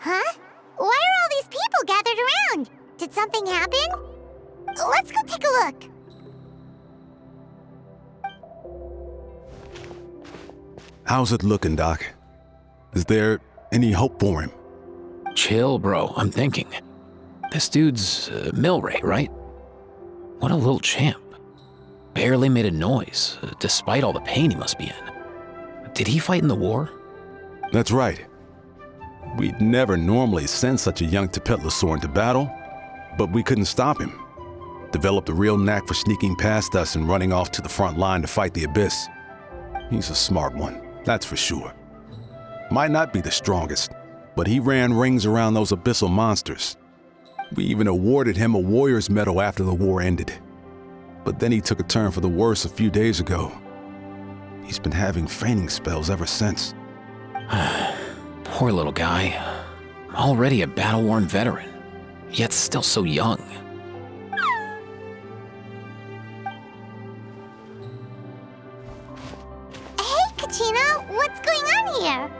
Huh? Why are all these people gathered around? Did something happen? Let's go take a look. How's it looking, Doc? Is there any hope for him? Chill, bro. I'm thinking. This dude's Milray, right? What a little champ. Barely made a noise, despite all the pain he must be in. Did he fight in the war? That's right. We'd never normally send such a young Saurian into battle, but we couldn't stop him. Developed a real knack for sneaking past us and running off to the front line to fight the Abyss. He's a smart one, that's for sure. Might not be the strongest, but he ran rings around those abyssal monsters. We even awarded him a Warrior's Medal after the war ended. But then he took a turn for the worse a few days ago. He's been having fainting spells ever since. Poor little guy. Already a battle-worn veteran, yet still so young. Hey, Kachina, what's going on here?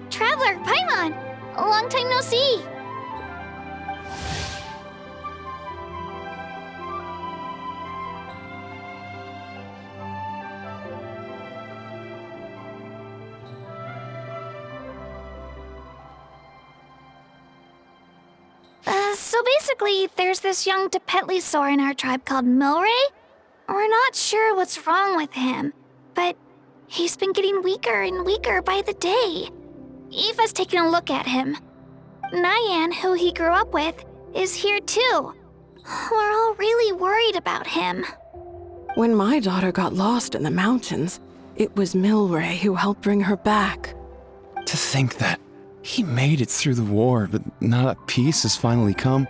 Traveler, Paimon, a long time no see. So basically, there's this young Saurian in our tribe called Milray. We're not sure what's wrong with him, but he's been getting weaker and weaker by the day. Eva's taking a look at him. Nyan, who he grew up with, is here too. We're all really worried about him. When my daughter got lost in the mountains, it was Milray who helped bring her back. To think that he made it through the war, but now that peace has finally come.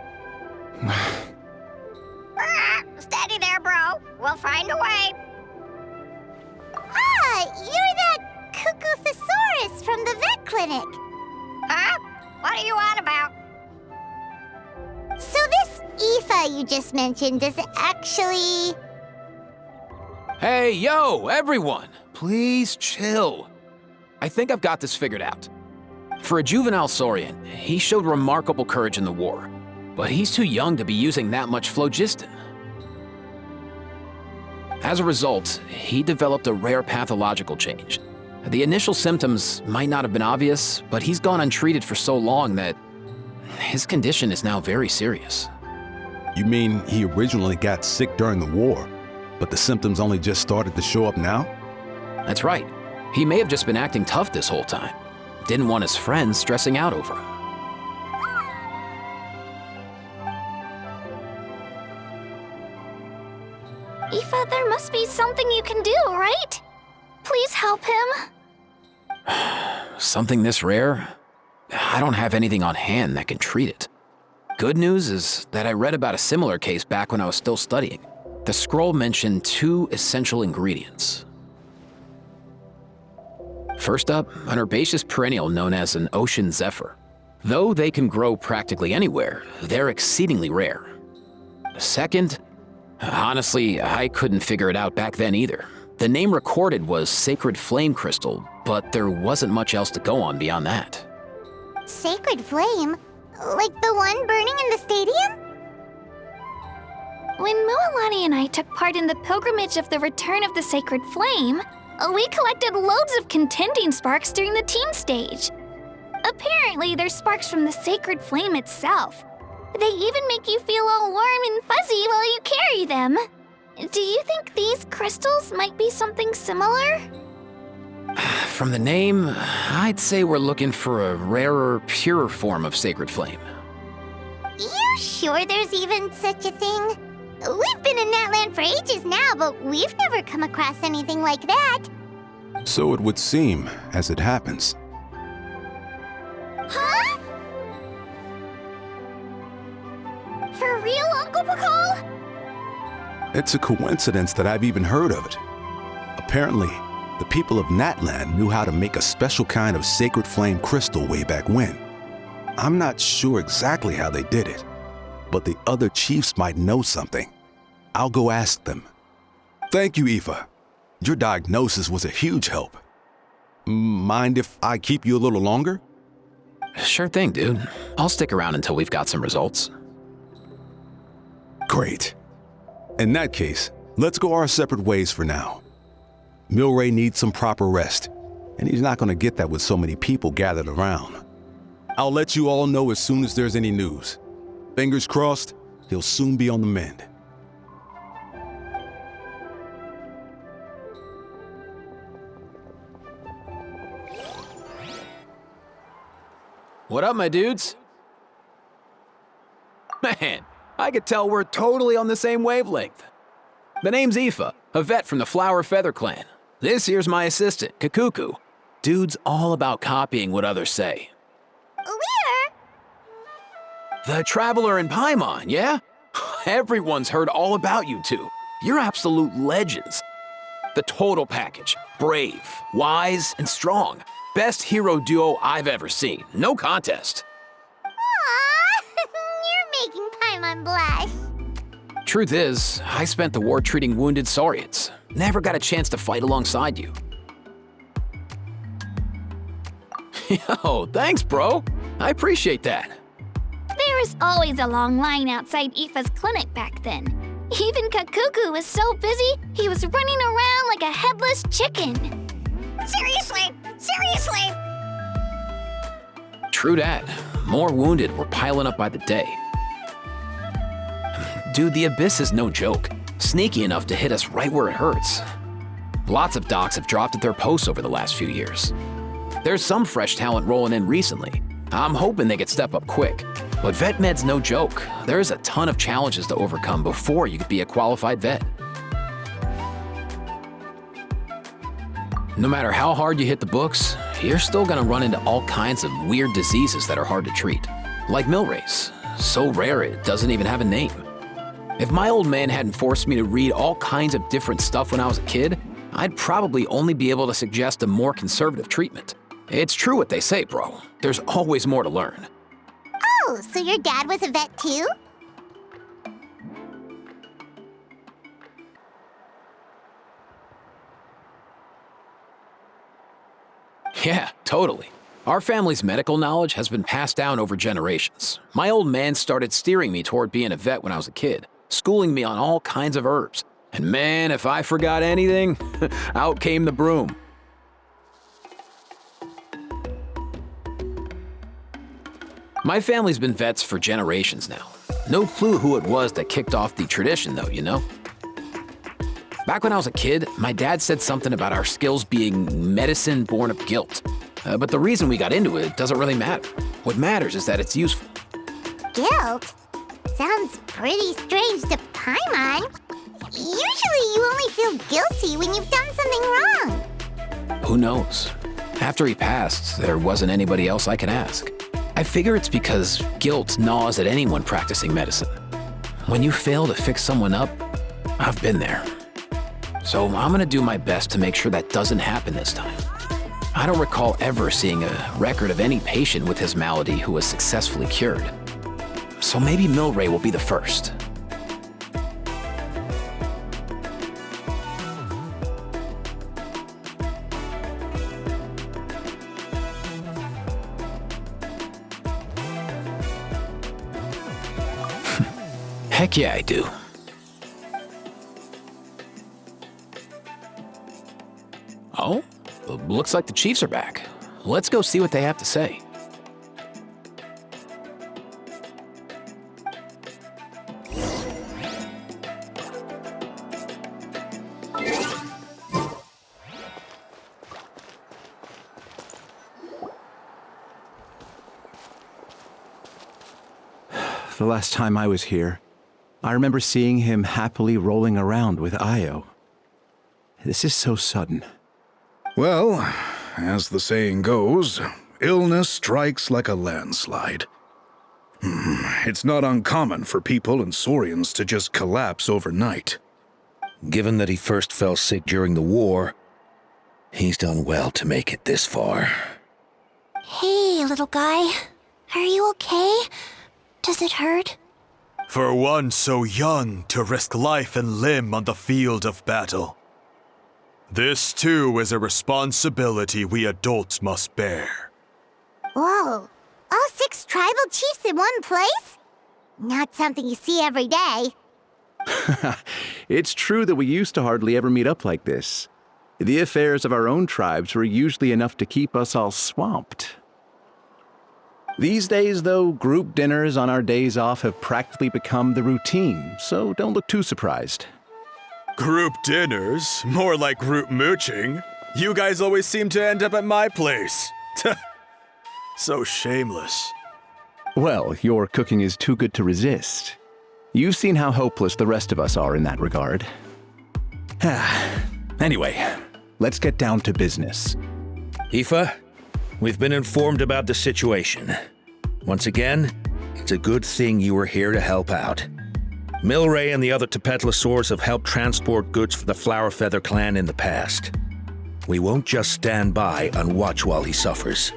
Steady there, bro. We'll find a way. Ah, you're that Cuckoo from the vet clinic. Huh? What are you on about? So this Aoife you just mentioned is actually... Hey, yo, everyone! Please chill. I think I've got this figured out. For a juvenile Saurian, he showed remarkable courage in the war, but he's too young to be using that much phlogiston. As a result, he developed a rare pathological change. The initial symptoms might not have been obvious, but he's gone untreated for so long that his condition is now very serious. You mean he originally got sick during the war, but the symptoms only just started to show up now? That's right. He may have just been acting tough this whole time. Didn't want his friends stressing out over him. Aoife, there must be something you can do, right? Please help him. Something this rare? I don't have anything on hand that can treat it. Good news is that I read about a similar case back when I was still studying. The scroll mentioned 2 essential ingredients. First up, an herbaceous perennial known as an ocean zephyr. Though they can grow practically anywhere, they're exceedingly rare. Second, honestly, I couldn't figure it out back then either. The name recorded was Sacred Flame Crystal, but there wasn't much else to go on beyond that. Sacred Flame? Like the one burning in the stadium? When Mualani and I took part in the pilgrimage of the Return of the Sacred Flame, we collected loads of contending sparks during the team stage. Apparently, they're sparks from the Sacred Flame itself. They even make you feel all warm and fuzzy while you carry them. Do you think these crystals might be something similar? From the name, I'd say we're looking for a rarer, purer form of Sacred Flame. You sure there's even such a thing? We've been in that land for ages now, but we've never come across anything like that. So it would seem, as it happens. Huh? For real, Uncle Bacall? It's a coincidence that I've even heard of it. Apparently, the people of Natland knew how to make a special kind of sacred flame crystal way back when. I'm not sure exactly how they did it, but the other chiefs might know something. I'll go ask them. Thank you, Aoife. Your diagnosis was a huge help. Mind if I keep you a little longer? Sure thing, dude. I'll stick around until we've got some results. Great. In that case, let's go our separate ways for now. Milray needs some proper rest, and he's not going to get that with so many people gathered around. I'll let you all know as soon as there's any news. Fingers crossed, he'll soon be on the mend. What up, my dudes? Man, I could tell we're totally on the same wavelength. The name's Aoife, a vet from the Flower Feather clan. This here's my assistant, Kakuku. Dude's all about copying what others say. We're... The Traveler in Paimon, yeah? Everyone's heard all about you two. You're absolute legends. The total package. Brave, wise, and strong. Best hero duo I've ever seen. No contest. Aww, you're making Paimon blush. Truth is, I spent the war treating wounded Saurians. Never got a chance to fight alongside you. Yo, thanks, bro. I appreciate that. There was always a long line outside Aoife's clinic back then. Even Kakuku was so busy, he was running around like a headless chicken. Seriously! Seriously! True that. More wounded were piling up by the day. Dude, the Abyss is no joke. Sneaky enough to hit us right where it hurts. Lots of docs have dropped at their posts over the last few years. There's some fresh talent rolling in recently. I'm hoping they could step up quick. But vet med's no joke. There's a ton of challenges to overcome before you could be a qualified vet. No matter how hard you hit the books, you're still gonna run into all kinds of weird diseases that are hard to treat. Like Milray's. So rare it doesn't even have a name. If my old man hadn't forced me to read all kinds of different stuff when I was a kid, I'd probably only be able to suggest a more conservative treatment. It's true what they say, bro. There's always more to learn. Oh, so your dad was a vet too? Yeah, totally. Our family's medical knowledge has been passed down over generations. My old man started steering me toward being a vet when I was a kid, schooling me on all kinds of herbs. And man, if I forgot anything, out came the broom. My family's been vets for generations now. No clue who it was that kicked off the tradition though, you know? Back when I was a kid, my dad said something about our skills being medicine born of guilt. But the reason we got into it doesn't really matter. What matters is that it's useful. Guilt? Sounds pretty strange to Paimon. Usually you only feel guilty when you've done something wrong. Who knows? After he passed, there wasn't anybody else I could ask. I figure it's because guilt gnaws at anyone practicing medicine. When you fail to fix someone up, I've been there. So I'm gonna do my best to make sure that doesn't happen this time. I don't recall ever seeing a record of any patient with his malady who was successfully cured. So maybe Milray will be the first. Heck yeah, I do. Oh, looks like the Chiefs are back. Let's go see what they have to say. The last time I was here, I remember seeing him happily rolling around with Io. This is so sudden. Well, as the saying goes, illness strikes like a landslide. It's not uncommon for people and Saurians to just collapse overnight. Given that he first fell sick during the war, he's done well to make it this far. Hey, little guy. Are you okay? Does it hurt? For one so young to risk life and limb on the field of battle. This too is a responsibility we adults must bear. Whoa, all 6 tribal chiefs in one place? Not something you see every day. It's true that we used to hardly ever meet up like this. The affairs of our own tribes were usually enough to keep us all swamped. These days, though, group dinners on our days off have practically become the routine, so don't look too surprised. Group dinners? More like group mooching. You guys always seem to end up at my place. So shameless. Well, your cooking is too good to resist. You've seen how hopeless the rest of us are in that regard. Anyway, let's get down to business. Aoife, we've been informed about the situation. Once again, it's a good thing you were here to help out. Milray and the other Tepetlosaurs have helped transport goods for the Flowerfeather clan in the past. We won't just stand by and watch while he suffers.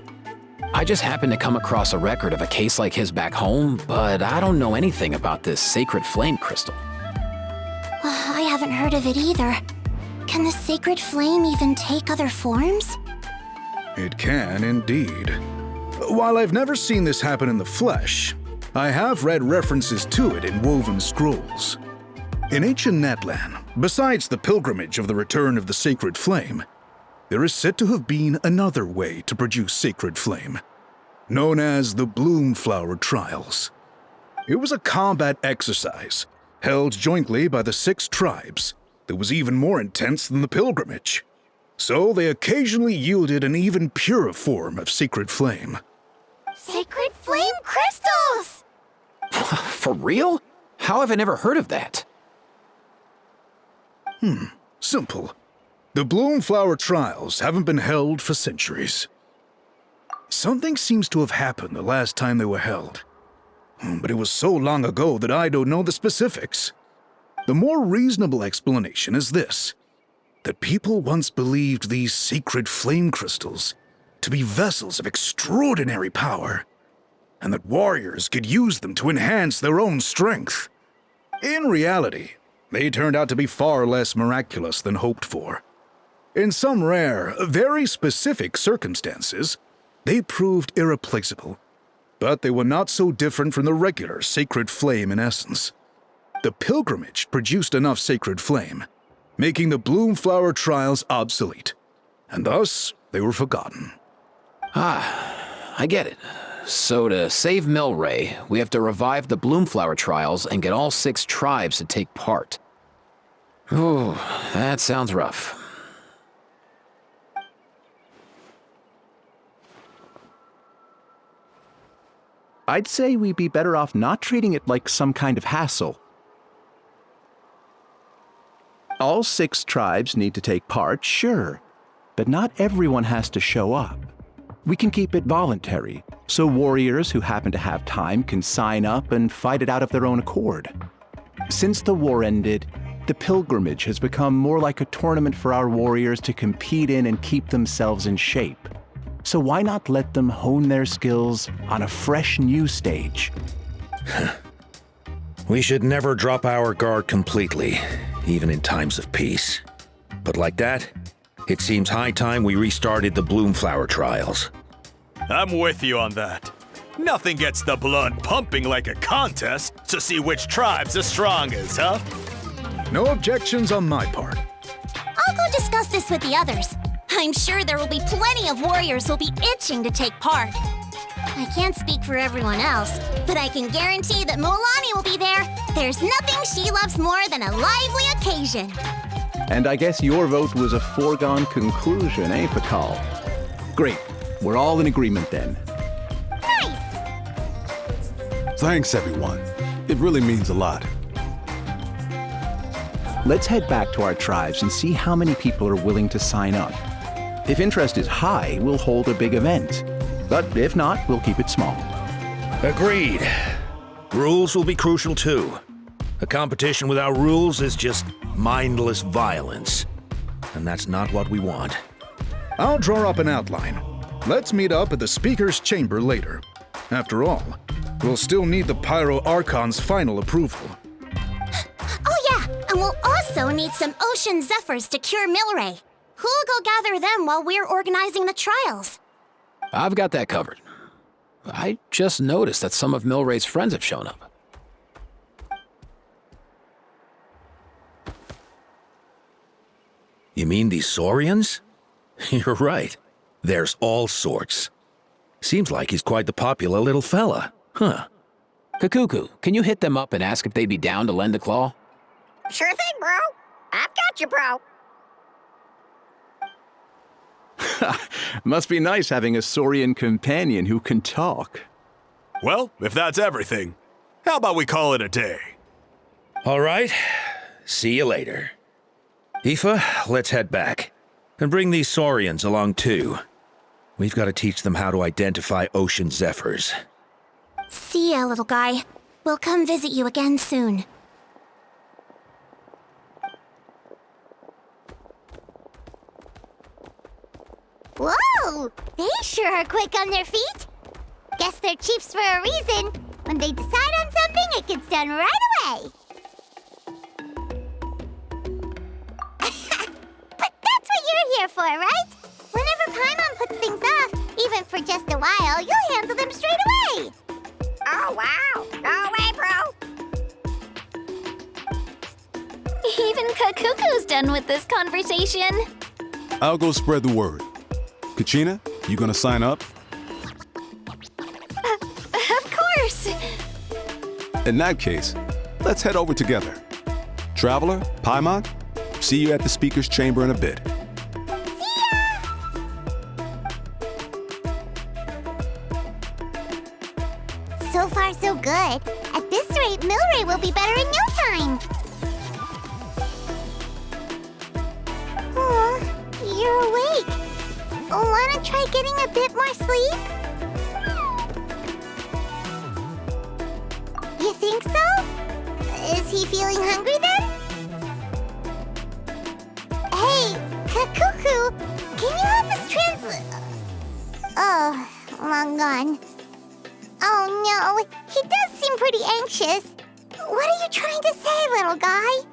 I just happened to come across a record of a case like his back home, but I don't know anything about this sacred flame crystal. I haven't heard of it either. Can the sacred flame even take other forms? It can indeed. While I've never seen this happen in the flesh, I have read references to it in woven scrolls. In ancient Netland, besides the pilgrimage of the return of the sacred flame, there is said to have been another way to produce sacred flame, known as the Bloomflower Trials. It was a combat exercise held jointly by the 6 tribes that was even more intense than the pilgrimage, so they occasionally yielded an even purer form of sacred flame. Sacred flame crystals! For real? How have I never heard of that? Simple. The Bloomflower Trials haven't been held for centuries. Something seems to have happened the last time they were held, but it was so long ago that I don't know the specifics. The more reasonable explanation is this: that people once believed these sacred flame crystals to be vessels of extraordinary power, and that warriors could use them to enhance their own strength. In reality, they turned out to be far less miraculous than hoped for. In some rare, very specific circumstances, they proved irreplaceable, but they were not so different from the regular sacred flame in essence. The pilgrimage produced enough sacred flame, making the Bloomflower Trials obsolete, and thus they were forgotten. I get it. So to save Milray, we have to revive the Bloomflower Trials and get all 6 tribes to take part. Ooh, that sounds rough. I'd say we'd be better off not treating it like some kind of hassle. All 6 tribes need to take part, sure, but not everyone has to show up. We can keep it voluntary, so warriors who happen to have time can sign up and fight it out of their own accord. Since the war ended, the pilgrimage has become more like a tournament for our warriors to compete in and keep themselves in shape. So why not let them hone their skills on a fresh new stage? We should never drop our guard completely, even in times of peace. But like that, it seems high time we restarted the Bloomflower Trials. I'm with you on that. Nothing gets the blood pumping like a contest to see which tribe's the strongest, huh? No objections on my part. I'll go discuss this with the others. I'm sure there will be plenty of warriors who'll be itching to take part. I can't speak for everyone else, but I can guarantee that Molani will be there. There's nothing she loves more than a lively occasion. And I guess your vote was a foregone conclusion, eh, Pakal? Great. We're all in agreement then. Nice! Thanks, everyone. It really means a lot. Let's head back to our tribes and see how many people are willing to sign up. If interest is high, we'll hold a big event. But if not, we'll keep it small. Agreed. Rules will be crucial too. A competition without rules is just mindless violence. And that's not what we want. I'll draw up an outline. Let's meet up at the Speaker's Chamber later. After all, we'll still need the Pyro Archon's final approval. Oh yeah, and we'll also need some Ocean Zephyrs to cure Milray. Who'll go gather them while we're organizing the trials? I've got that covered. I just noticed that some of Milray's friends have shown up. You mean these Saurians? You're right. There's all sorts. Seems like he's quite the popular little fella. Huh. Kakuku, can you hit them up and ask if they'd be down to lend a claw? Sure thing, bro. I've got you, bro. Must be nice having a Saurian companion who can talk. Well, if that's everything, how about we call it a day? All right. See you later. Aoife, let's head back. And bring these Saurians along too. We've got to teach them how to identify ocean zephyrs. See ya, little guy. We'll come visit you again soon. Whoa! They sure are quick on their feet. Guess they're chiefs for a reason. When they decide on something, it gets done right away. But that's what you're here for, right? Whenever Paimon puts things off, even for just a while, you'll handle them straight away. Oh, wow. Go away, bro. Even Kakuku's done with this conversation. I'll go spread the word. Kachina, you gonna sign up? Of course. In that case, let's head over together. Traveler, Paimon, see you at the speaker's chamber in a bit. So far, so good. At this rate, Milray will be better in no time. Aw, you're awake. Wanna try getting a bit more sleep? You think so? Is he feeling hungry then? Hey, Kakuku, can you help us translate? Oh, long gone. Oh no, he does seem pretty anxious. What are you trying to say, little guy?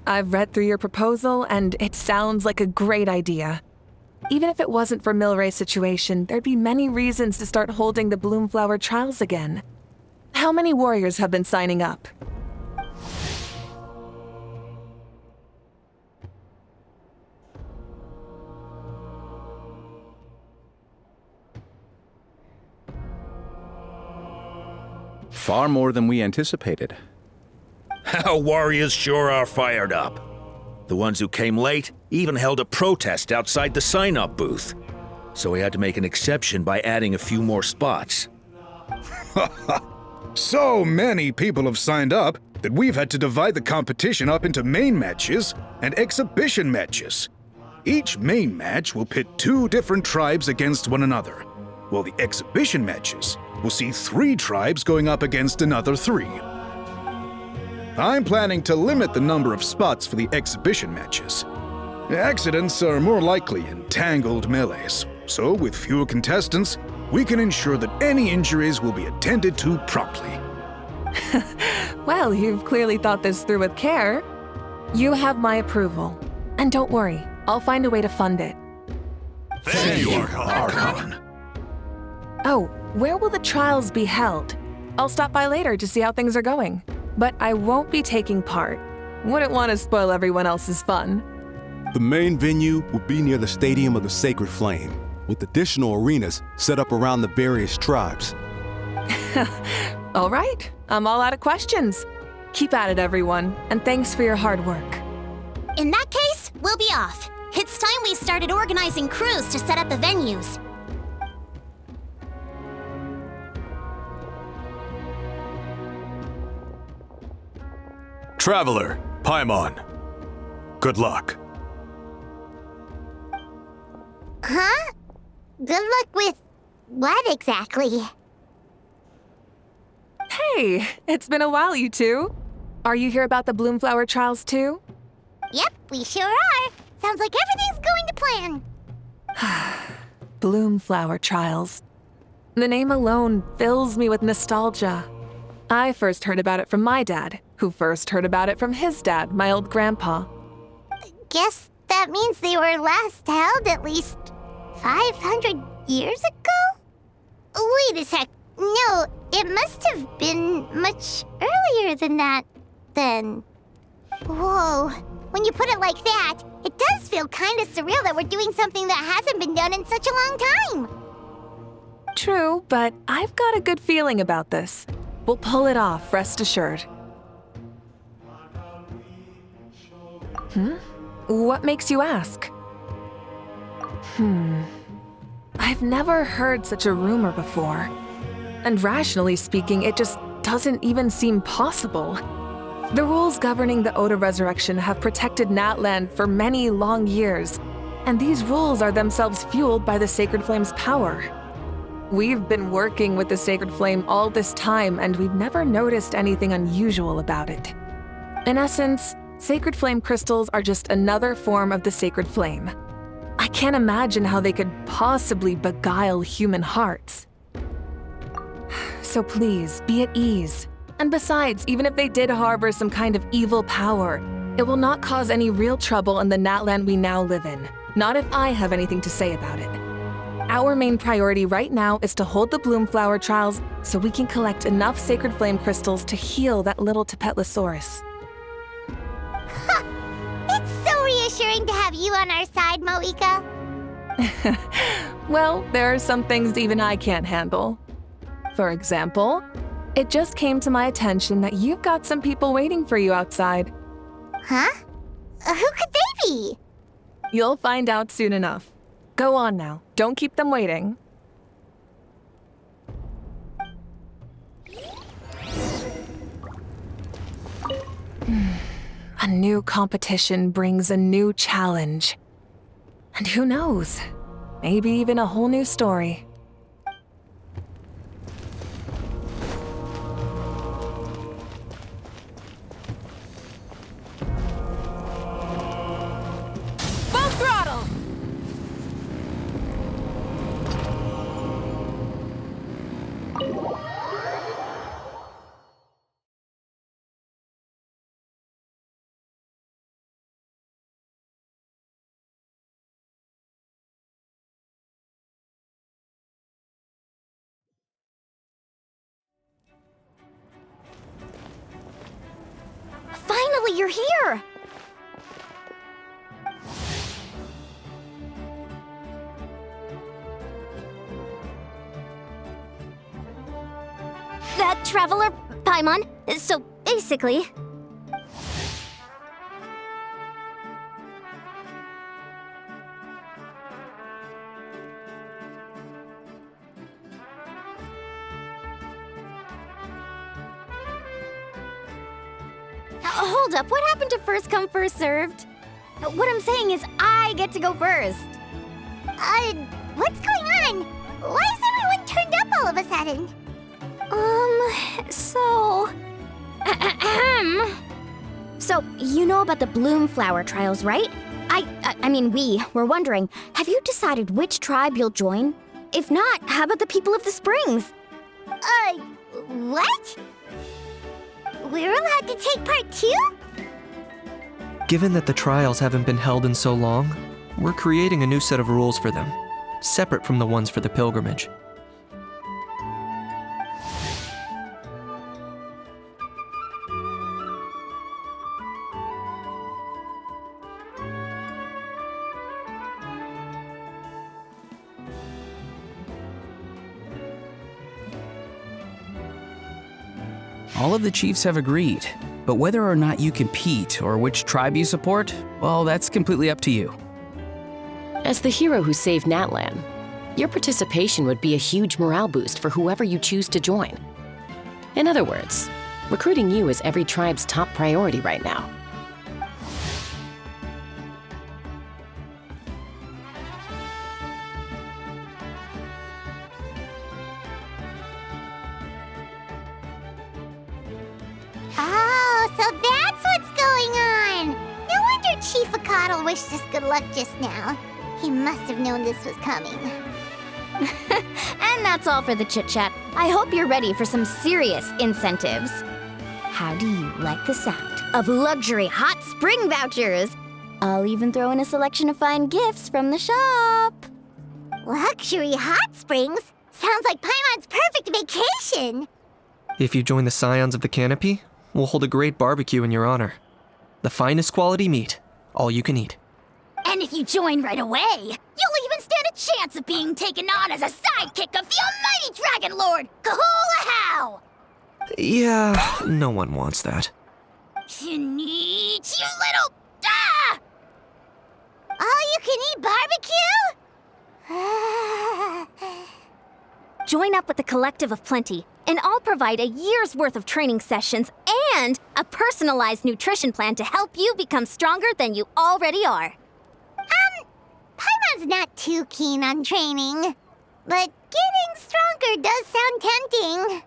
I've read through your proposal, and it sounds like a great idea. Even if it wasn't for Milray's situation, there'd be many reasons to start holding the Bloomflower trials again. How many warriors have been signing up? Far more than we anticipated. Our warriors sure are fired up. The ones who came late even held a protest outside the sign-up booth. So we had to make an exception by adding a few more spots. So many people have signed up that we've had to divide the competition up into main matches and exhibition matches. Each main match will pit 2 different tribes against one another, while the exhibition matches will see 3 tribes going up against another 3. I'm planning to limit the number of spots for the exhibition matches. Accidents are more likely in tangled melees, so with fewer contestants, we can ensure that any injuries will be attended to promptly. Well, you've clearly thought this through with care. You have my approval. And don't worry, I'll find a way to fund it. Thank you, Archon. Oh, where will the trials be held? I'll stop by later to see how things are going. But I won't be taking part. Wouldn't want to spoil everyone else's fun. The main venue will be near the Stadium of the Sacred Flame, with additional arenas set up around the various tribes. All right, I'm all out of questions. Keep at it, everyone, and thanks for your hard work. In that case, we'll be off. It's time we started organizing crews to set up the venues. Traveler, Paimon. Good luck. Huh? Good luck with what exactly? Hey, it's been a while, you two. Are you here about the Bloomflower trials too? Yep, we sure are. Sounds like everything's going to plan. Bloomflower trials. The name alone fills me with nostalgia. I first heard about it from my dad, who first heard about it from his dad, my old grandpa. Guess that means they were last held at least 500 years ago? Wait a sec. No, it must have been much earlier than that, then. Whoa. When you put it like that, it does feel kind of surreal that we're doing something that hasn't been done in such a long time. True, but I've got a good feeling about this. We'll pull it off, rest assured. What makes you ask? I've never heard such a rumor before. And rationally speaking, it just doesn't even seem possible. The rules governing the Oda resurrection have protected Natland for many long years, and these rules are themselves fueled by the Sacred Flame's power. We've been working with the Sacred Flame all this time, and we've never noticed anything unusual about it. In essence, Sacred Flame crystals are just another form of the Sacred Flame. I can't imagine how they could possibly beguile human hearts. So please, be at ease. And besides, even if they did harbor some kind of evil power, it will not cause any real trouble in the Natland we now live in. Not if I have anything to say about it. Our main priority right now is to hold the Bloomflower trials so we can collect enough Sacred Flame crystals to heal that little Tapetlosaurus. It's so reassuring to have you on our side, Moika. Well, there are some things even I can't handle. For example, it just came to my attention that you've got some people waiting for you outside. Huh? Who could they be? You'll find out soon enough. Go on now. Don't keep them waiting. A new competition brings a new challenge. And who knows? Maybe even a whole new story. Full throttle! Finally, you're here! That traveler, Paimon. So, basically... Hold up, what happened to first come, first served? What I'm saying is I get to go first. What's going on? Why is everyone turned up all of a sudden? So, you know about the bloom flower trials, right? We were wondering, have you decided which tribe you'll join? If not, how about the people of the springs? What? We're allowed to take part too? Given that the trials haven't been held in so long, we're creating a new set of rules for them, separate from the ones for the pilgrimage. All of the chiefs have agreed, but whether or not you compete or which tribe you support, well, that's completely up to you. As the hero who saved Natlan, your participation would be a huge morale boost for whoever you choose to join. In other words, recruiting you is every tribe's top priority right now. Oh, so that's what's going on! No wonder Chief Akatl wished us good luck just now. He must have known this was coming. And that's all for the chit-chat. I hope you're ready for some serious incentives. How do you like the sound of luxury hot spring vouchers? I'll even throw in a selection of fine gifts from the shop. Luxury hot springs? Sounds like Paimon's perfect vacation! If you join the Scions of the Canopy, we'll hold a great barbecue in your honor. The finest quality meat, all you can eat. And if you join right away, you'll even stand a chance of being taken on as a sidekick of the almighty Dragon Lord, Kahula-How! Yeah, no one wants that. You little... Ah! All-you-can-eat barbecue? Join up with the Collective of Plenty, and I'll provide a year's worth of training sessions and a personalized nutrition plan to help you become stronger than you already are. Paimon's not too keen on training, but getting stronger does sound tempting.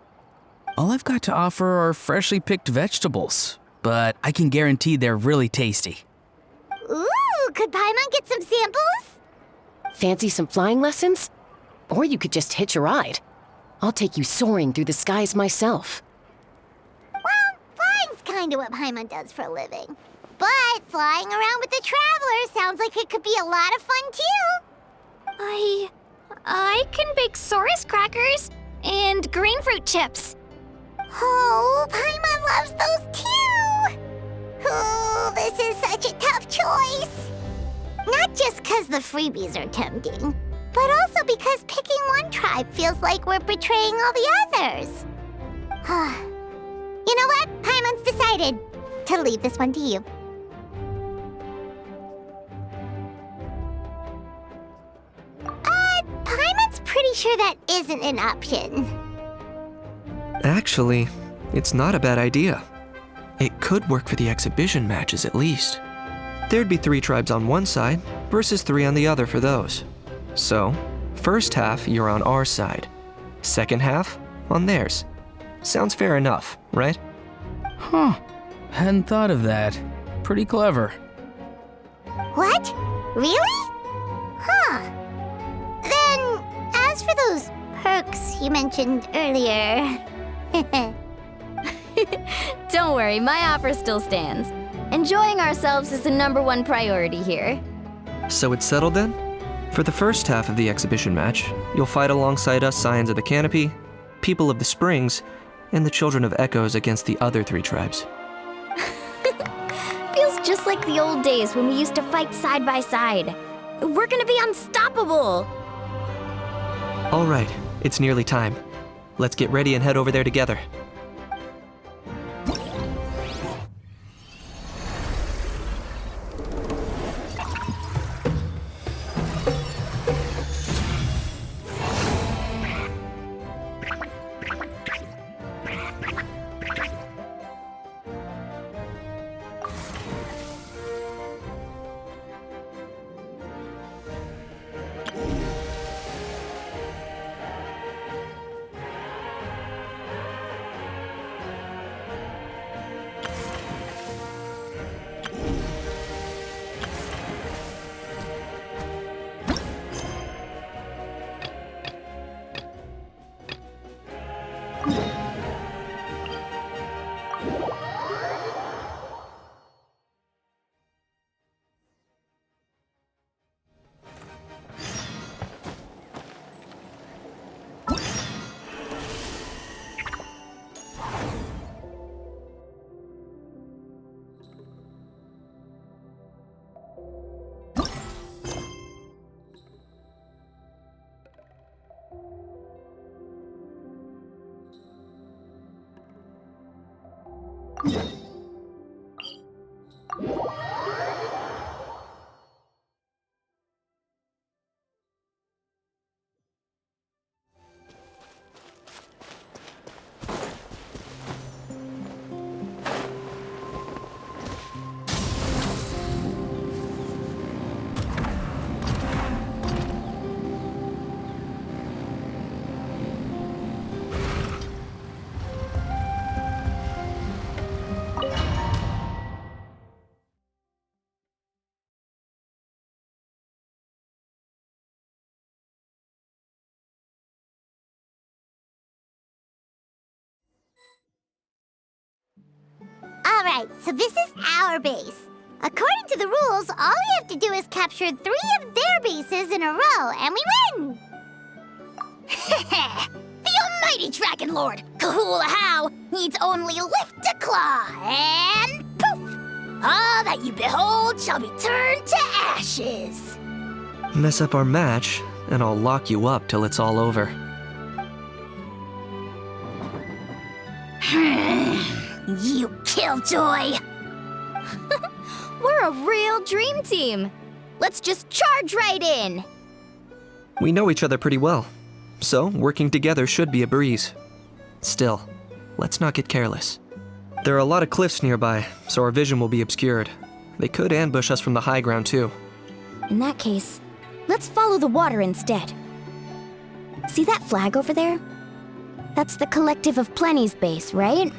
All I've got to offer are freshly picked vegetables, but I can guarantee they're really tasty. Ooh, could Paimon get some samples? Fancy some flying lessons? Or you could just hitch a ride. I'll take you soaring through the skies myself. Well, flying's kinda what Paimon does for a living. But flying around with the Traveler sounds like it could be a lot of fun too. I can bake Saurus crackers and green fruit chips. Oh, Paimon loves those too! Oh, this is such a tough choice. Not just because the freebies are tempting, but also because picking one tribe feels like we're betraying all the others. You know what? Paimon's decided to leave this one to you. Paimon's pretty sure that isn't an option. Actually, it's not a bad idea. It could work for the exhibition matches at least. There'd be 3 tribes on one side versus 3 on the other for those. So, first half, you're on our side. Second half, on theirs. Sounds fair enough, right? Huh. Hadn't thought of that. Pretty clever. What? Really? Huh. Then, as for those perks you mentioned earlier... Don't worry, my offer still stands. Enjoying ourselves is the #1 priority here. So it's settled then? For the first half of the exhibition match, you'll fight alongside us Scions of the Canopy, People of the Springs, and the Children of Echoes against the other 3 tribes. Feels just like the old days when we used to fight side by side. We're gonna be unstoppable! All right, it's nearly time. Let's get ready and head over there together. Alright, so this is our base. According to the rules, all we have to do is capture 3 of their bases in a row, and we win! The almighty Dragon Lord, Kahula How, needs only lift a claw, and poof! All that you behold shall be turned to ashes. Mess up our match, and I'll lock you up till it's all over. You killjoy! We're a real dream team. Let's just charge right in. We know each other pretty well, so working together should be a breeze. Still, let's not get careless. There are a lot of cliffs nearby, so our vision will be obscured. They could ambush us from the high ground too. In that case, let's follow the water instead. See that flag over there? That's the Collective of Plenty's base, right?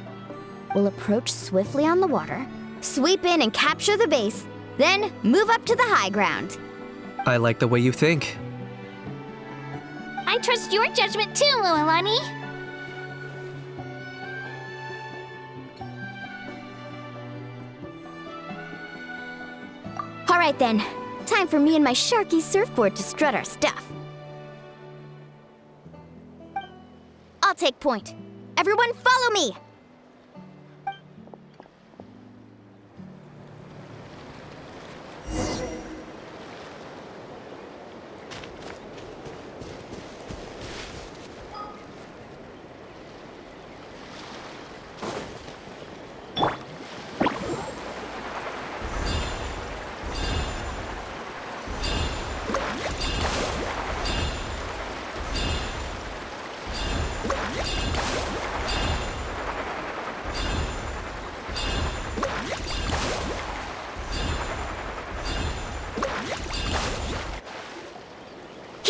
We'll approach swiftly on the water, sweep in and capture the base, then move up to the high ground. I like the way you think. I trust your judgment too, Lualani. All right then, time for me and my Sharky surfboard to strut our stuff. I'll take point. Everyone follow me!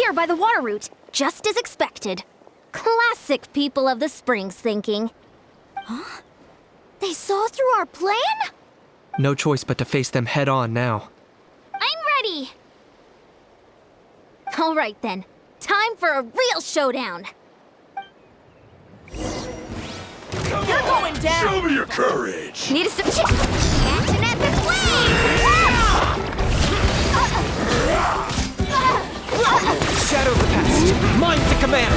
Here by the water route, just as expected. Classic people of the Springs thinking. Huh? They saw through our plan? No choice but to face them head on now. I'm ready! All right then, time for a real showdown. You're going down! Show me your courage! Need some catch an epic Shadow the past! Mine to command!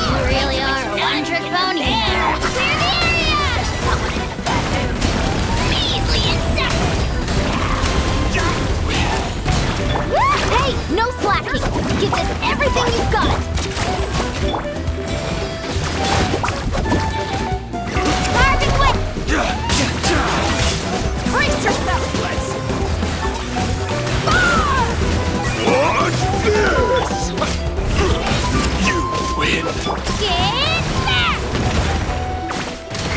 You really are a one-trick pony. Clear the area! Measly insect! Hey, no slacking! Give this everything you've got! Target wet! Brace yourself! Watch this! You win! Get back!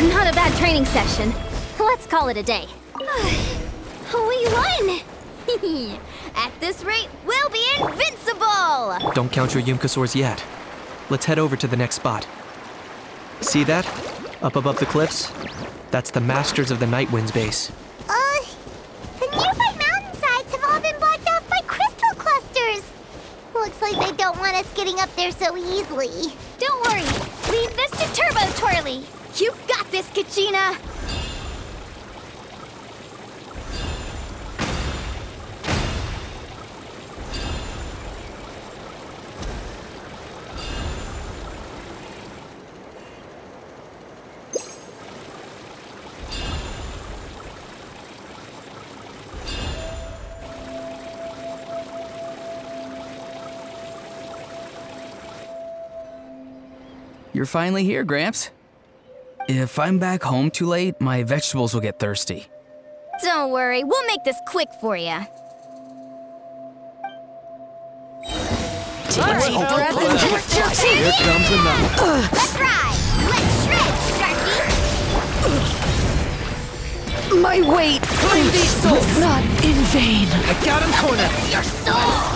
Not a bad training session. Let's call it a day. We won! At this rate, we'll be invincible! Don't count your Yumkasaurs yet. Let's head over to the next spot. See that? Up above the cliffs? That's the Masters of the Night Wind's base. The nearby mountainsides have all been blocked off by crystal clusters. Looks like they don't want us getting up there so easily. Don't worry, leave this to Turbo Twirly. You've got this, Kachina! You're finally here, Gramps. If I'm back home too late, my vegetables will get thirsty. Don't worry, we'll make this quick for you. Here comes another. Let's ride! Let's shred, Sharky! My weight was not in vain. I got him cornered. Your soul!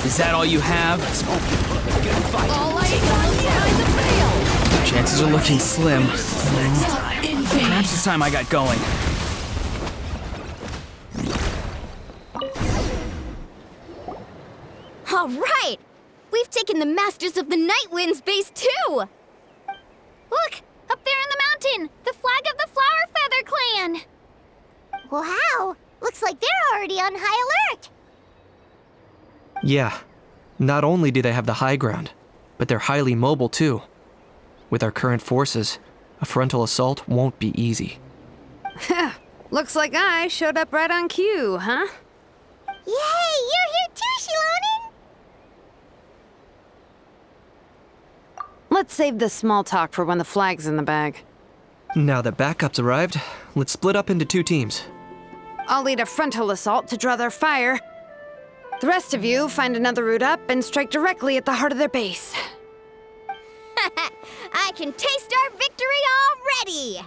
Is that all you have? All I got behind the veil! Chances are looking slim. Perhaps it's time I got going. All right! We've taken the Masters of the Night Wind's base, too! Look! Up there in the mountain! The flag of the Flower Feather Clan! Wow! Looks like they're already on high alert. Yeah. Not only do they have the high ground, but they're highly mobile too. With our current forces, a frontal assault won't be easy. Looks like I showed up right on cue, huh? Yay! You're here too, Shilonen! Let's save the small talk for when the flag's in the bag. Now that backup's arrived, let's split up into 2 teams. I'll lead a frontal assault to draw their fire. The rest of you find another route up and strike directly at the heart of their base. I can taste our victory already!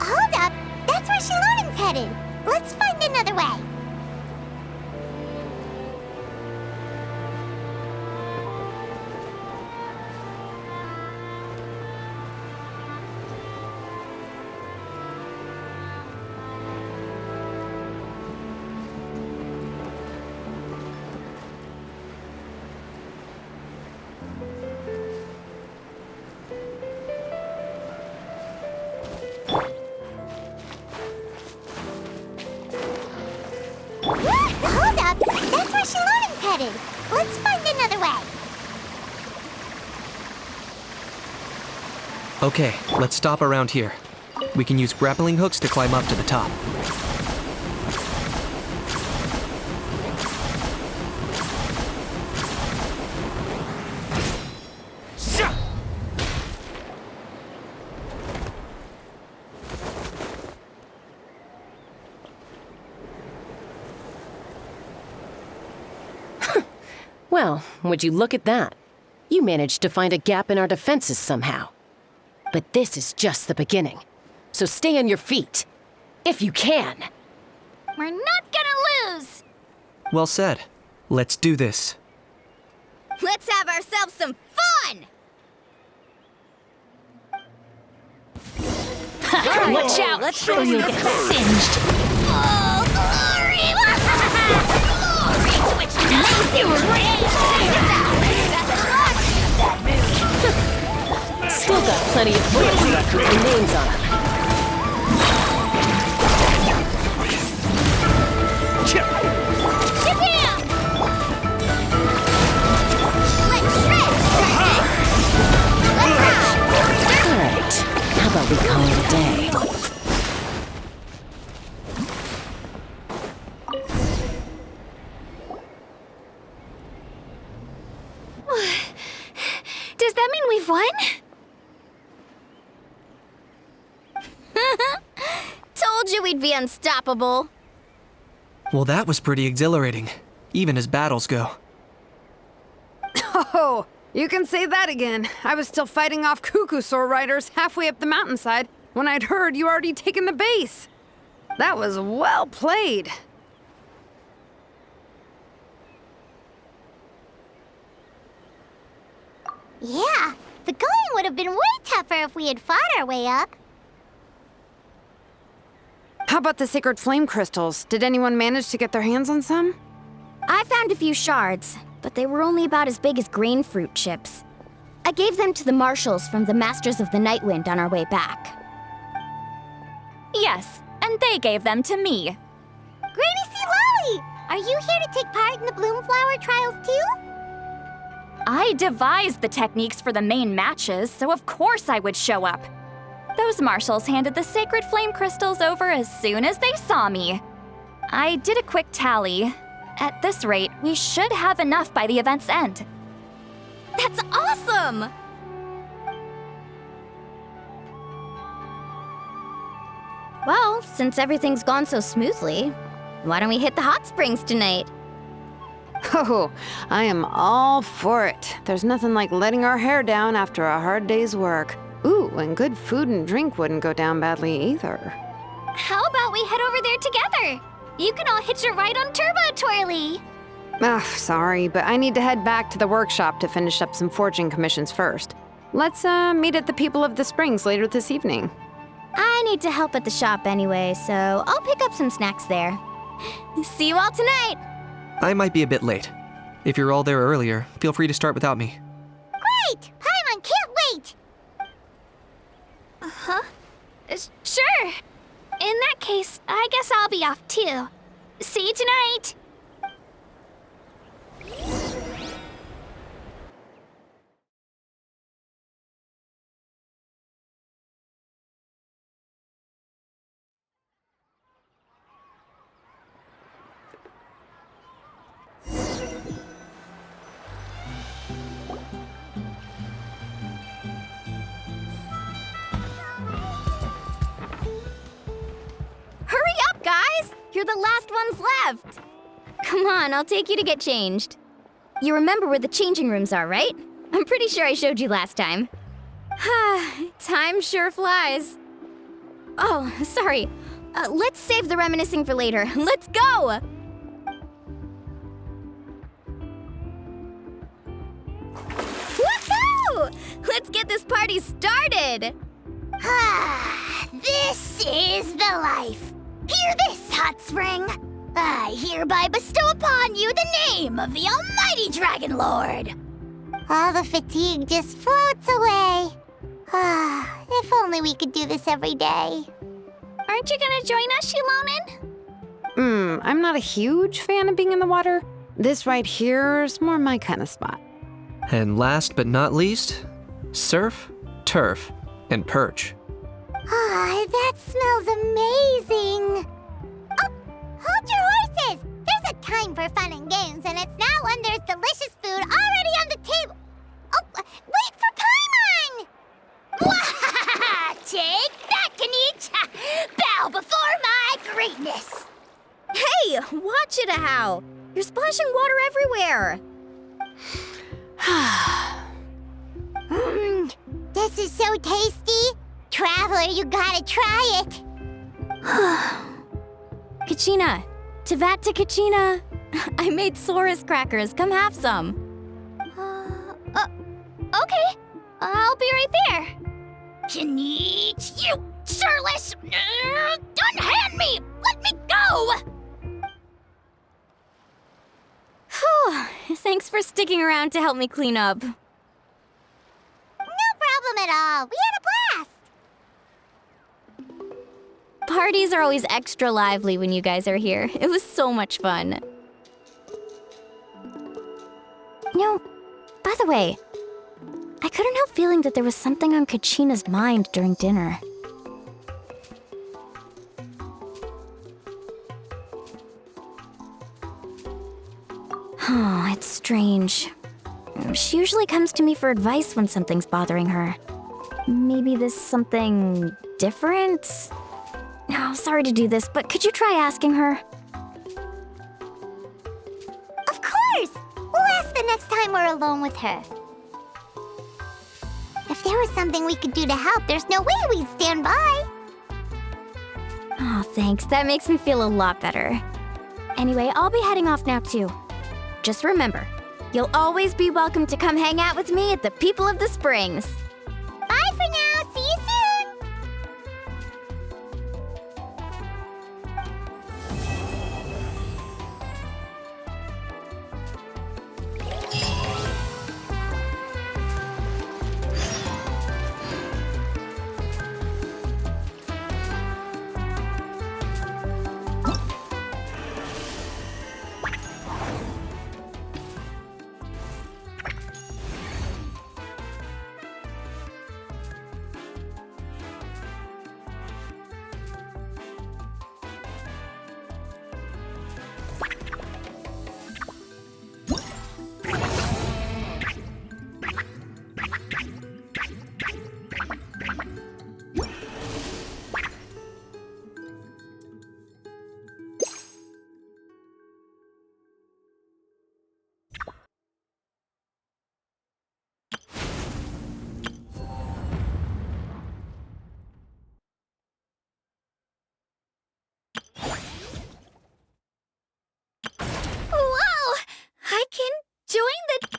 Hold up! That's where Shilonen's headed. Let's find another way. Hold up! That's where Shilonen's headed. Let's find another way. Okay, let's stop around here. We can use grappling hooks to climb up to the top. Well, would you look at that? You managed to find a gap in our defenses somehow. But this is just the beginning. So stay on your feet. If you can. We're not gonna lose! Well said. Let's do this. Let's have ourselves some fun! Watch out! Let's show you get singed. Oh, glory! Glory, which Still got plenty of bullets left with your names on them. Alright, how about we call it a day? Does that mean we've won? Told you we'd be unstoppable. Well, that was pretty exhilarating, even as battles go. Oh, you can say that again. I was still fighting off Cuckoosaur riders halfway up the mountainside when I'd heard you already taken the base. That was well played. Yeah, the going would have been way tougher if we had fought our way up. How about the sacred flame crystals? Did anyone manage to get their hands on some? I found a few shards, but they were only about as big as grain fruit chips. I gave them to the marshals from the Masters of the Nightwind on our way back. Yes, and they gave them to me. Granny C. Lolly! Are you here to take part in the Bloomflower trials too? I devised the techniques for the main matches, so of course I would show up. Those marshals handed the sacred flame crystals over as soon as they saw me. I did a quick tally. At this rate, we should have enough by the event's end. That's awesome! Well, since everything's gone so smoothly, why don't we hit the hot springs tonight? Oh, I am all for it. There's nothing like letting our hair down after a hard day's work. Ooh, and good food and drink wouldn't go down badly either. How about we head over there together? You can all hitch a ride on Turbo Twirly. Ugh, sorry, but I need to head back to the workshop to finish up some forging commissions first. Let's meet at the People of the Springs later this evening. I need to help at the shop anyway, so I'll pick up some snacks there. See you all tonight! I might be a bit late. If you're all there earlier, feel free to start without me. Great! Paimon can't wait! Huh? Sure. In that case, I guess I'll be off too. See you tonight! Hurry up, guys! You're the last ones left! Come on, I'll take you to get changed. You remember where the changing rooms are, right? I'm pretty sure I showed you last time. Time sure flies. Oh, sorry. Let's save the reminiscing for later. Let's go! Woohoo! Let's get this party started! This is the life. Hear this, Hot Spring. I hereby bestow upon you the name of the Almighty Dragon Lord. All the fatigue just floats away. If only we could do this every day. Aren't you gonna join us, Shilonen? I'm not a huge fan of being in the water. This right here is more my kind of spot. And last but not least, surf, turf, and perch. That smells amazing. Oh, hold your horses. There's a time for fun and games, and it's now when there's delicious food already on the table. Oh, wait for Paimon! Take that, Kanich! Bow before my greatness! Hey, watch it, how! You're splashing water everywhere! This is so tasty! Traveler, you gotta try it! Kachina! Tevat to Kachina! I made Saurus crackers. Come have some. Okay. I'll be right there. Needs you, sirless! Unhand me! Let me go! Whew. Thanks for sticking around to help me clean up. No problem at all. We had a blast! Parties are always extra lively when you guys are here. It was so much fun. By the way, I couldn't help feeling that there was something on Kachina's mind during dinner. Oh, it's strange. She usually comes to me for advice when something's bothering her. Maybe this something different? Oh, sorry to do this, but could you try asking her? Of course! We'll ask the next time we're alone with her. If there was something we could do to help, there's no way we'd stand by. Oh, thanks. That makes me feel a lot better. Anyway, I'll be heading off now too. Just remember, you'll always be welcome to come hang out with me at the People of the Springs. Bye for now. See you soon. Whoa! I can join the...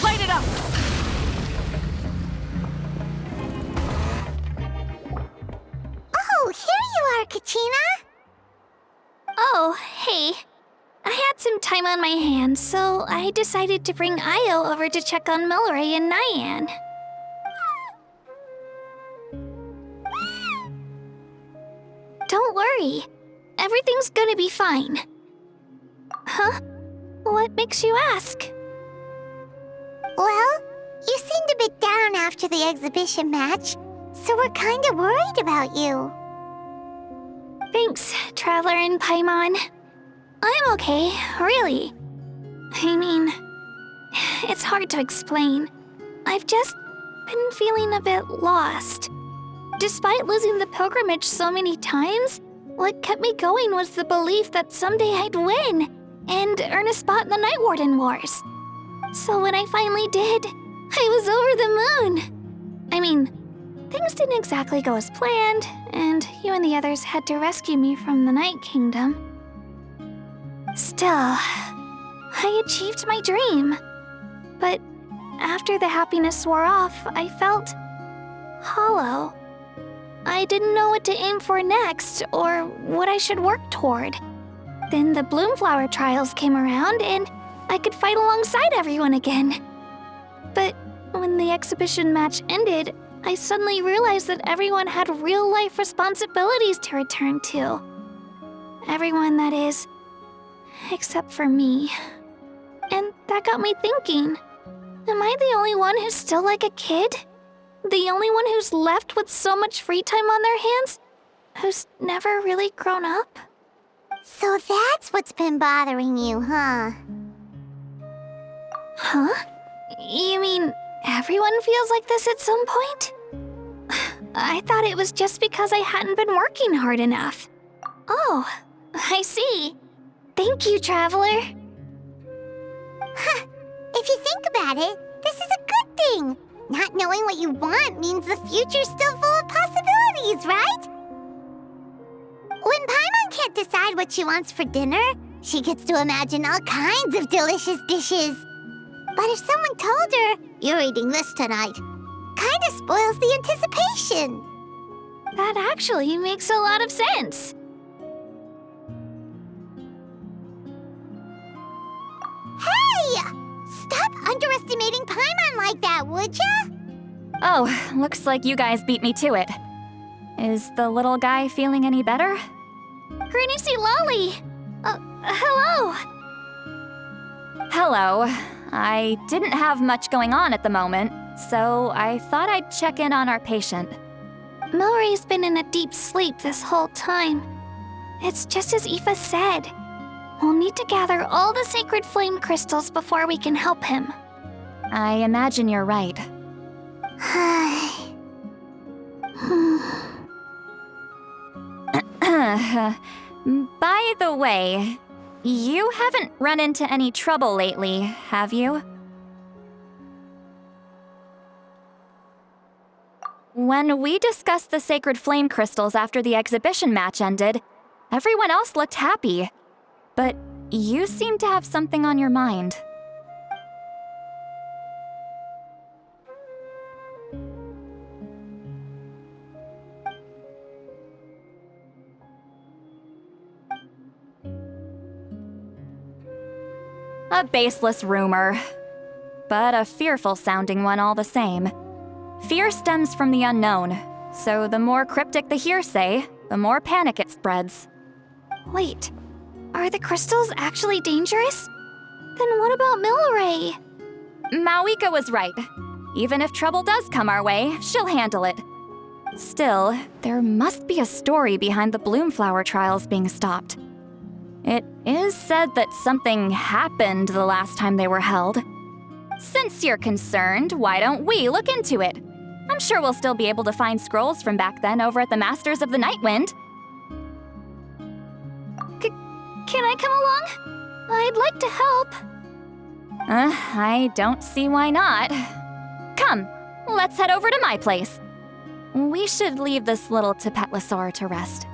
Light it up! Oh, here you are, Kachina! Oh, hey. I had some time on my hands, so I decided to bring Io over to check on Milray and Nyan. Don't worry. Everything's gonna be fine. Huh? What makes you ask? Well, you seemed a bit down after the exhibition match, so we're kinda worried about you. Thanks, Traveler and Paimon. I'm okay, really. I mean, it's hard to explain. I've just been feeling a bit lost. Despite losing the pilgrimage so many times, What kept me going was the belief that someday I'd win and earn a spot in the Night Warden Wars. So when I finally did, I was over the moon. I mean, things didn't exactly go as planned, and you and the others had to rescue me from the Night Kingdom. Still, I achieved my dream. But after the happiness wore off, I felt hollow. I didn't know what to aim for next, or what I should work toward. Then the Bloomflower trials came around, and I could fight alongside everyone again. But when the exhibition match ended, I suddenly realized that everyone had real-life responsibilities to return to. Everyone, that is, except for me. And that got me thinking, am I the only one who's still like a kid? The only one who's left with so much free time on their hands? Who's never really grown up? So that's what's been bothering you, huh? Huh? You mean everyone feels like this at some point? I thought it was just because I hadn't been working hard enough. Oh, I see. Thank you, Traveler. Huh. If you think about it, this is a good thing. Not knowing what you want means the future's still full of possibilities, right? When Paimon can't decide what she wants for dinner, she gets to imagine all kinds of delicious dishes. But if someone told her, "You're eating this tonight," kinda spoils the anticipation. That actually makes a lot of sense. Hey! Stop underestimating Paimon like that, would ya? Oh, looks like you guys beat me to it. Is the little guy feeling any better? Granny C. Lolly! Hello! Hello. I didn't have much going on at the moment, so I thought I'd check in on our patient. Milray's been in a deep sleep this whole time. It's just as Aoife said. We'll need to gather all the sacred flame crystals before we can help him. I imagine you're right. By the way, you haven't run into any trouble lately, have you? When we discussed the sacred flame crystals after the exhibition match ended, everyone else looked happy. But you seem to have something on your mind. A baseless rumor, but a fearful-sounding one all the same. Fear stems from the unknown, so the more cryptic the hearsay, the more panic it spreads. Wait, are the crystals actually dangerous? Then what about Milray? Mawika was right. Even if trouble does come our way, she'll handle it. Still, there must be a story behind the Bloomflower trials being stopped. It is said that something happened the last time they were held. Since you're concerned, why don't we look into it? I'm sure we'll still be able to find scrolls from back then over at the Masters of the Nightwind. Can I come along? I'd like to help. I don't see why not. Come, let's head over to my place. We should leave this little Tapetlosaur to rest.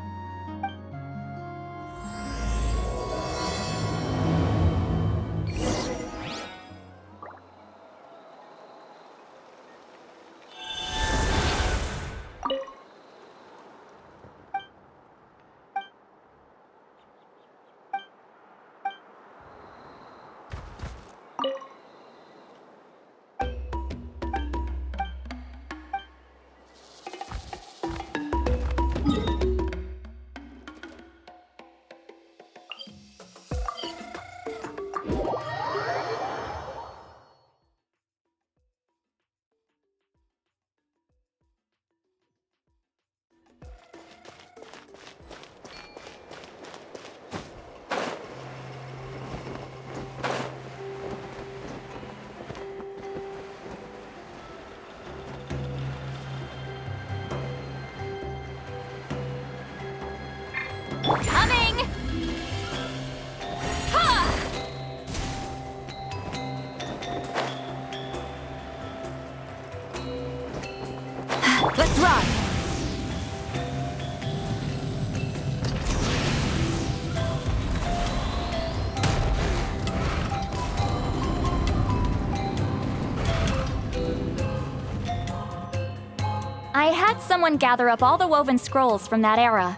I had someone gather up all the woven scrolls from that era.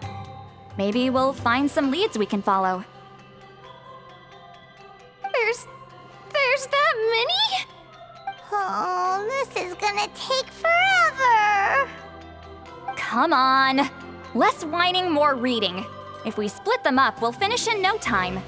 Maybe we'll find some leads we can follow. There's that many? Oh, this is gonna take forever. Come on. Less whining, more reading. If we split them up, we'll finish in no time.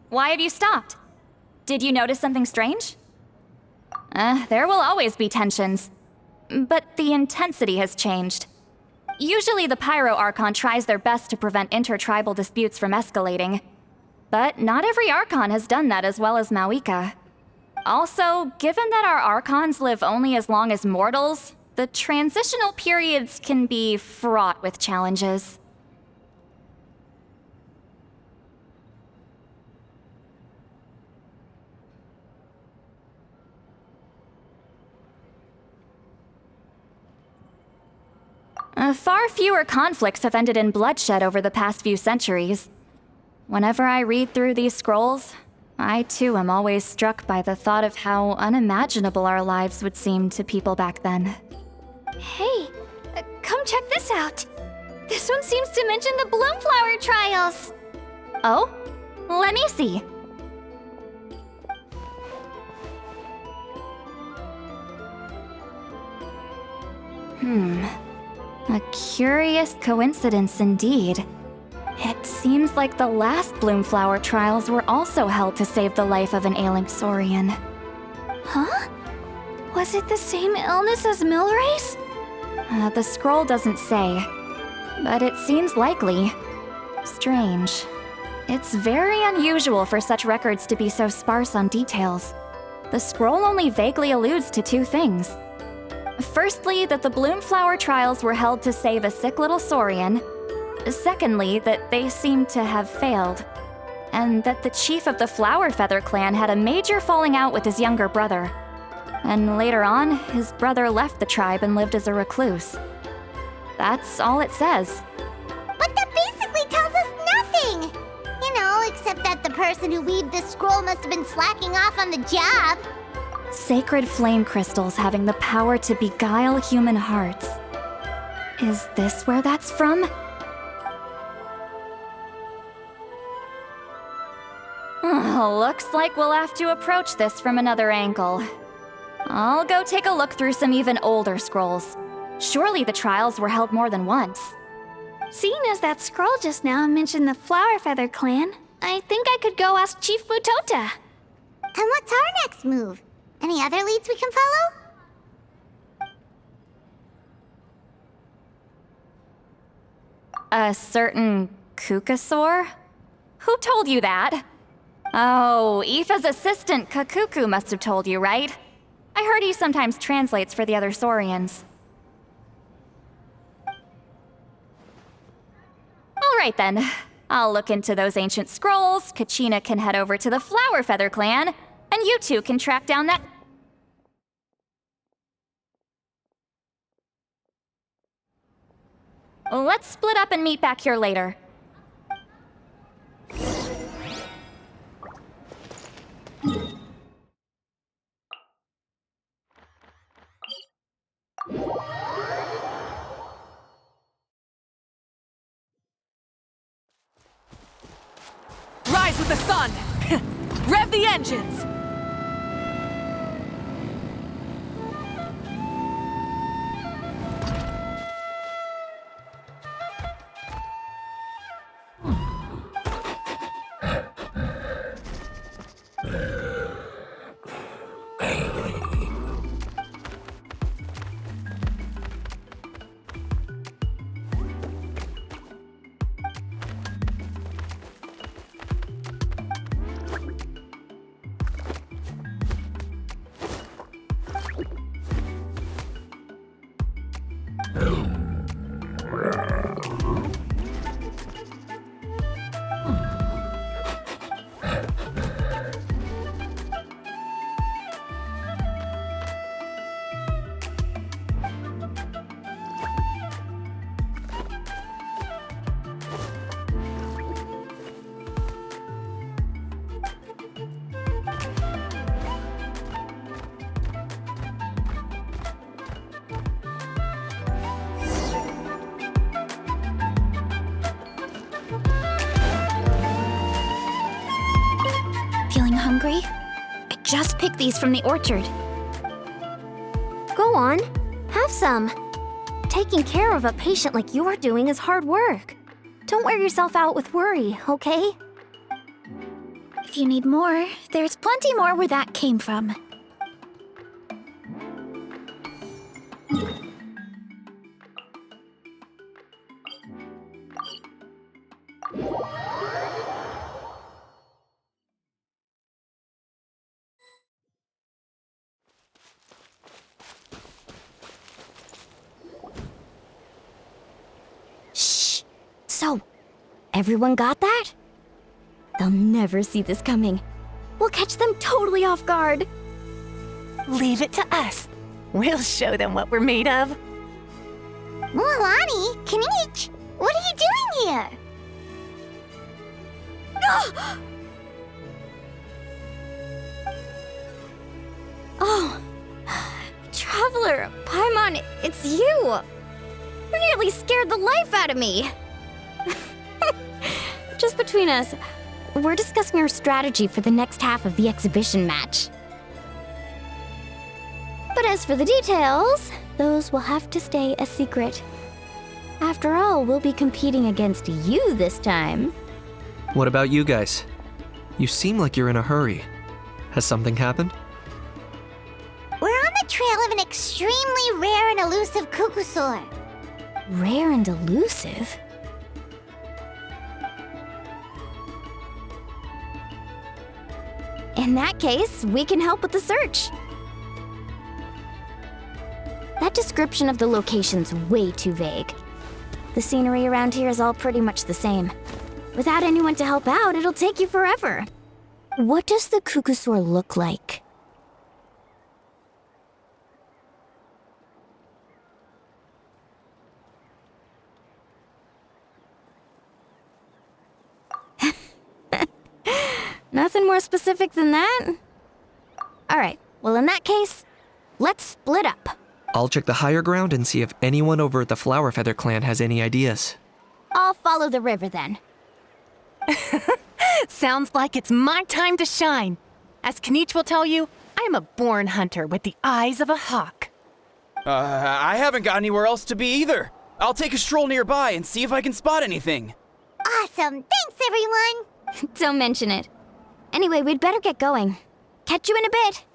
Why have you stopped? Did you notice something strange? There will always be tensions. But the intensity has changed. Usually the Pyro Archon tries their best to prevent intertribal disputes from escalating. But not every Archon has done that as well as Mauika. Also, given that our Archons live only as long as mortals, the transitional periods can be fraught with challenges. Far fewer conflicts have ended in bloodshed over the past few centuries. Whenever I read through these scrolls, I too am always struck by the thought of how unimaginable our lives would seem to people back then. Hey, come check this out. This one seems to mention the Bloomflower trials. Oh? Let me see. A curious coincidence indeed. It seems like the last Bloomflower trials were also held to save the life of an ailing Saurian. Huh? Was it the same illness as Milray's? The scroll doesn't say, but it seems likely. Strange. It's very unusual for such records to be so sparse on details. The scroll only vaguely alludes to two things. Firstly, that the Bloomflower trials were held to save a sick little Saurian. Secondly, that they seemed to have failed. And that the chief of the Flower Feather clan had a major falling out with his younger brother. And later on, his brother left the tribe and lived as a recluse. That's all it says. But that basically tells us nothing! You know, except that the person who weaved this scroll must have been slacking off on the job. Sacred flame crystals having the power to beguile human hearts. Is this where that's from? Looks like we'll have to approach this from another angle. I'll go take a look through some even older scrolls. Surely the trials were held more than once. Seeing as that scroll just now mentioned the Flower Feather clan, I think I could go ask Chief Mutota. And what's our next move? Any other leads we can follow? A certain Kukasaur? Who told you that? Oh, Aoife's assistant, Kakuku, must have told you, right? I heard he sometimes translates for the other Saurians. Alright then. I'll look into those ancient scrolls, Kachina can head over to the Flower Feather clan, and you two can track down that... Let's split up and meet back here later. Rise with the sun! Rev the engines! Feeling hungry? I just picked these from the orchard. Go on, have some. Taking care of a patient like you're doing is hard work. Don't wear yourself out with worry, okay? If you need more, there's plenty more where that came from. Shh! So, everyone got that? They'll never see this coming. We'll catch them totally off guard. Leave it to us. We'll show them what we're made of. Mualani, Kinich, what are you doing here? Oh, Traveler, Paimon, it's you! You nearly scared the life out of me! Just between us, we're discussing our strategy for the next half of the exhibition match. But as for the details, those will have to stay a secret. After all, we'll be competing against you this time. What about you guys? You seem like you're in a hurry. Has something happened? We're on the trail of an extremely rare and elusive Kukusaur. Rare and elusive? In that case, we can help with the search. That description of the location's way too vague. The scenery around here is all pretty much the same. Without anyone to help out, it'll take you forever. What does the Kukusaur look like? Nothing more specific than that? Alright, well in that case, let's split up. I'll check the higher ground and see if anyone over at the Flower Feather clan has any ideas. I'll follow the river then. Sounds like it's my time to shine. As Kinich will tell you, I am a born hunter with the eyes of a hawk. I haven't got anywhere else to be either. I'll take a stroll nearby and see if I can spot anything. Awesome, thanks everyone! Don't mention it. Anyway, we'd better get going. Catch you in a bit.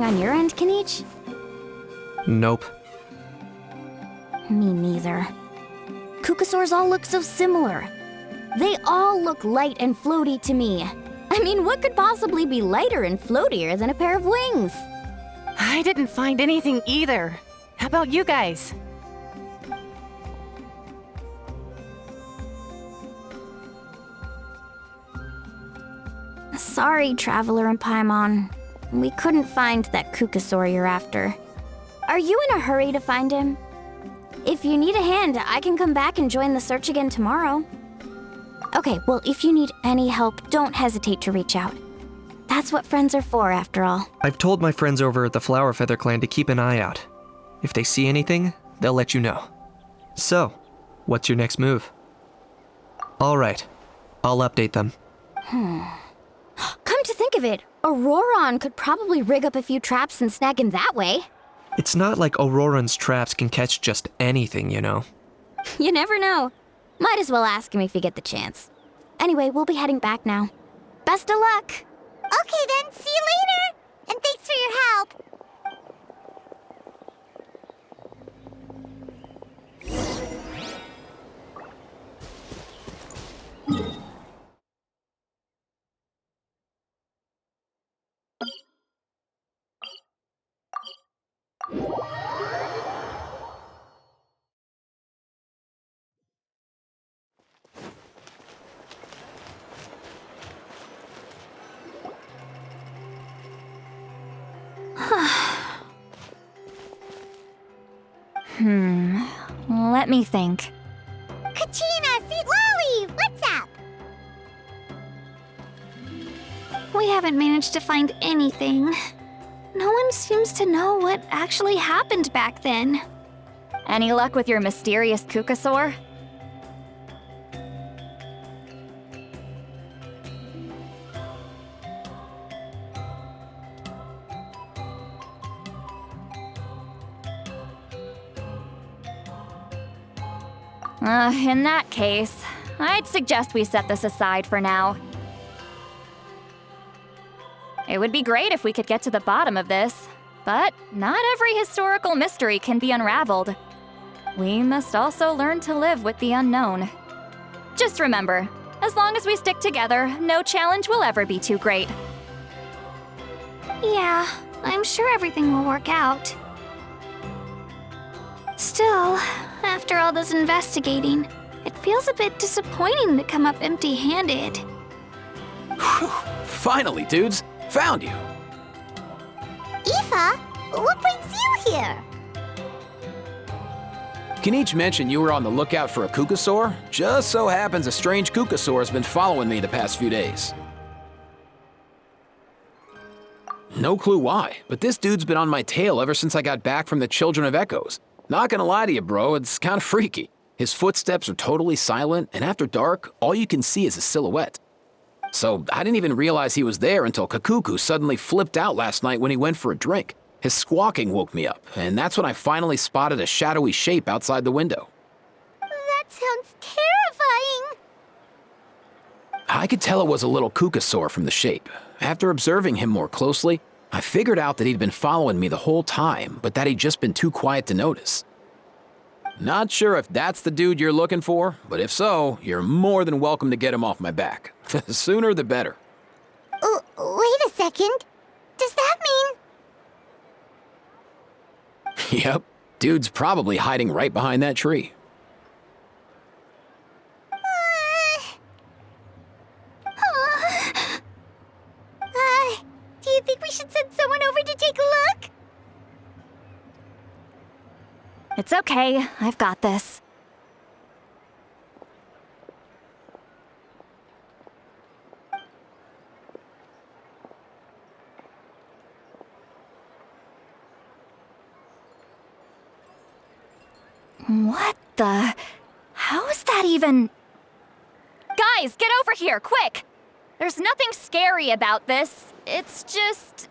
on your end, Kinich? Nope. Me neither. Kukasaurs all look so similar. They all look light and floaty to me. I mean, what could possibly be lighter and floatier than a pair of wings? I didn't find anything either. How about you guys? Sorry, Traveler and Paimon. We couldn't find that Kukasaur you're after. Are you in a hurry to find him? If you need a hand, I can come back and join the search again tomorrow. Okay, well, if you need any help, don't hesitate to reach out. That's what friends are for, after all. I've told my friends over at the Flower Feather Clan to keep an eye out. If they see anything, they'll let you know. So, what's your next move? All right, I'll update them. Come to think of it, Auroron could probably rig up a few traps and snag him that way. It's not like Auroran's traps can catch just anything, you know. You never know. Might as well ask him if you get the chance. Anyway, we'll be heading back now. Best of luck! Okay then, see you later! And thanks for your help! Let me think. Kachina, Seat Lolly, what's up? We haven't managed to find anything. No one seems to know what actually happened back then. Any luck with your mysterious Kukasaur? In that case, I'd suggest we set this aside for now. It would be great if we could get to the bottom of this, but not every historical mystery can be unraveled. We must also learn to live with the unknown. Just remember, as long as we stick together, no challenge will ever be too great. Yeah, I'm sure everything will work out. Still, after all this investigating, it feels a bit disappointing to come up empty-handed. Finally, dudes! Found you! Aoife, what brings you here? Kinich mentioned you were on the lookout for a Kukasaur. Just so happens a strange Kukasaur has been following me the past few days. No clue why, but this dude's been on my tail ever since I got back from the Children of Echoes. Not gonna lie to you, bro, it's kinda freaky. His footsteps are totally silent, and after dark, all you can see is a silhouette. So I didn't even realize he was there until Kakuku suddenly flipped out last night when he went for a drink. His squawking woke me up, and that's when I finally spotted a shadowy shape outside the window. That sounds terrifying. I could tell it was a little Kukasaur from the shape. After observing him more closely, I figured out that he'd been following me the whole time, but that he'd just been too quiet to notice. Not sure if that's the dude you're looking for, but if so, you're more than welcome to get him off my back. The sooner the better. Wait a second. Does that mean... Yep, dude's probably hiding right behind that tree. Do you think we should send someone over to take a look? It's okay, I've got this. What the? How is that even? Guys, get over here, quick! There's nothing scary about this. It's just,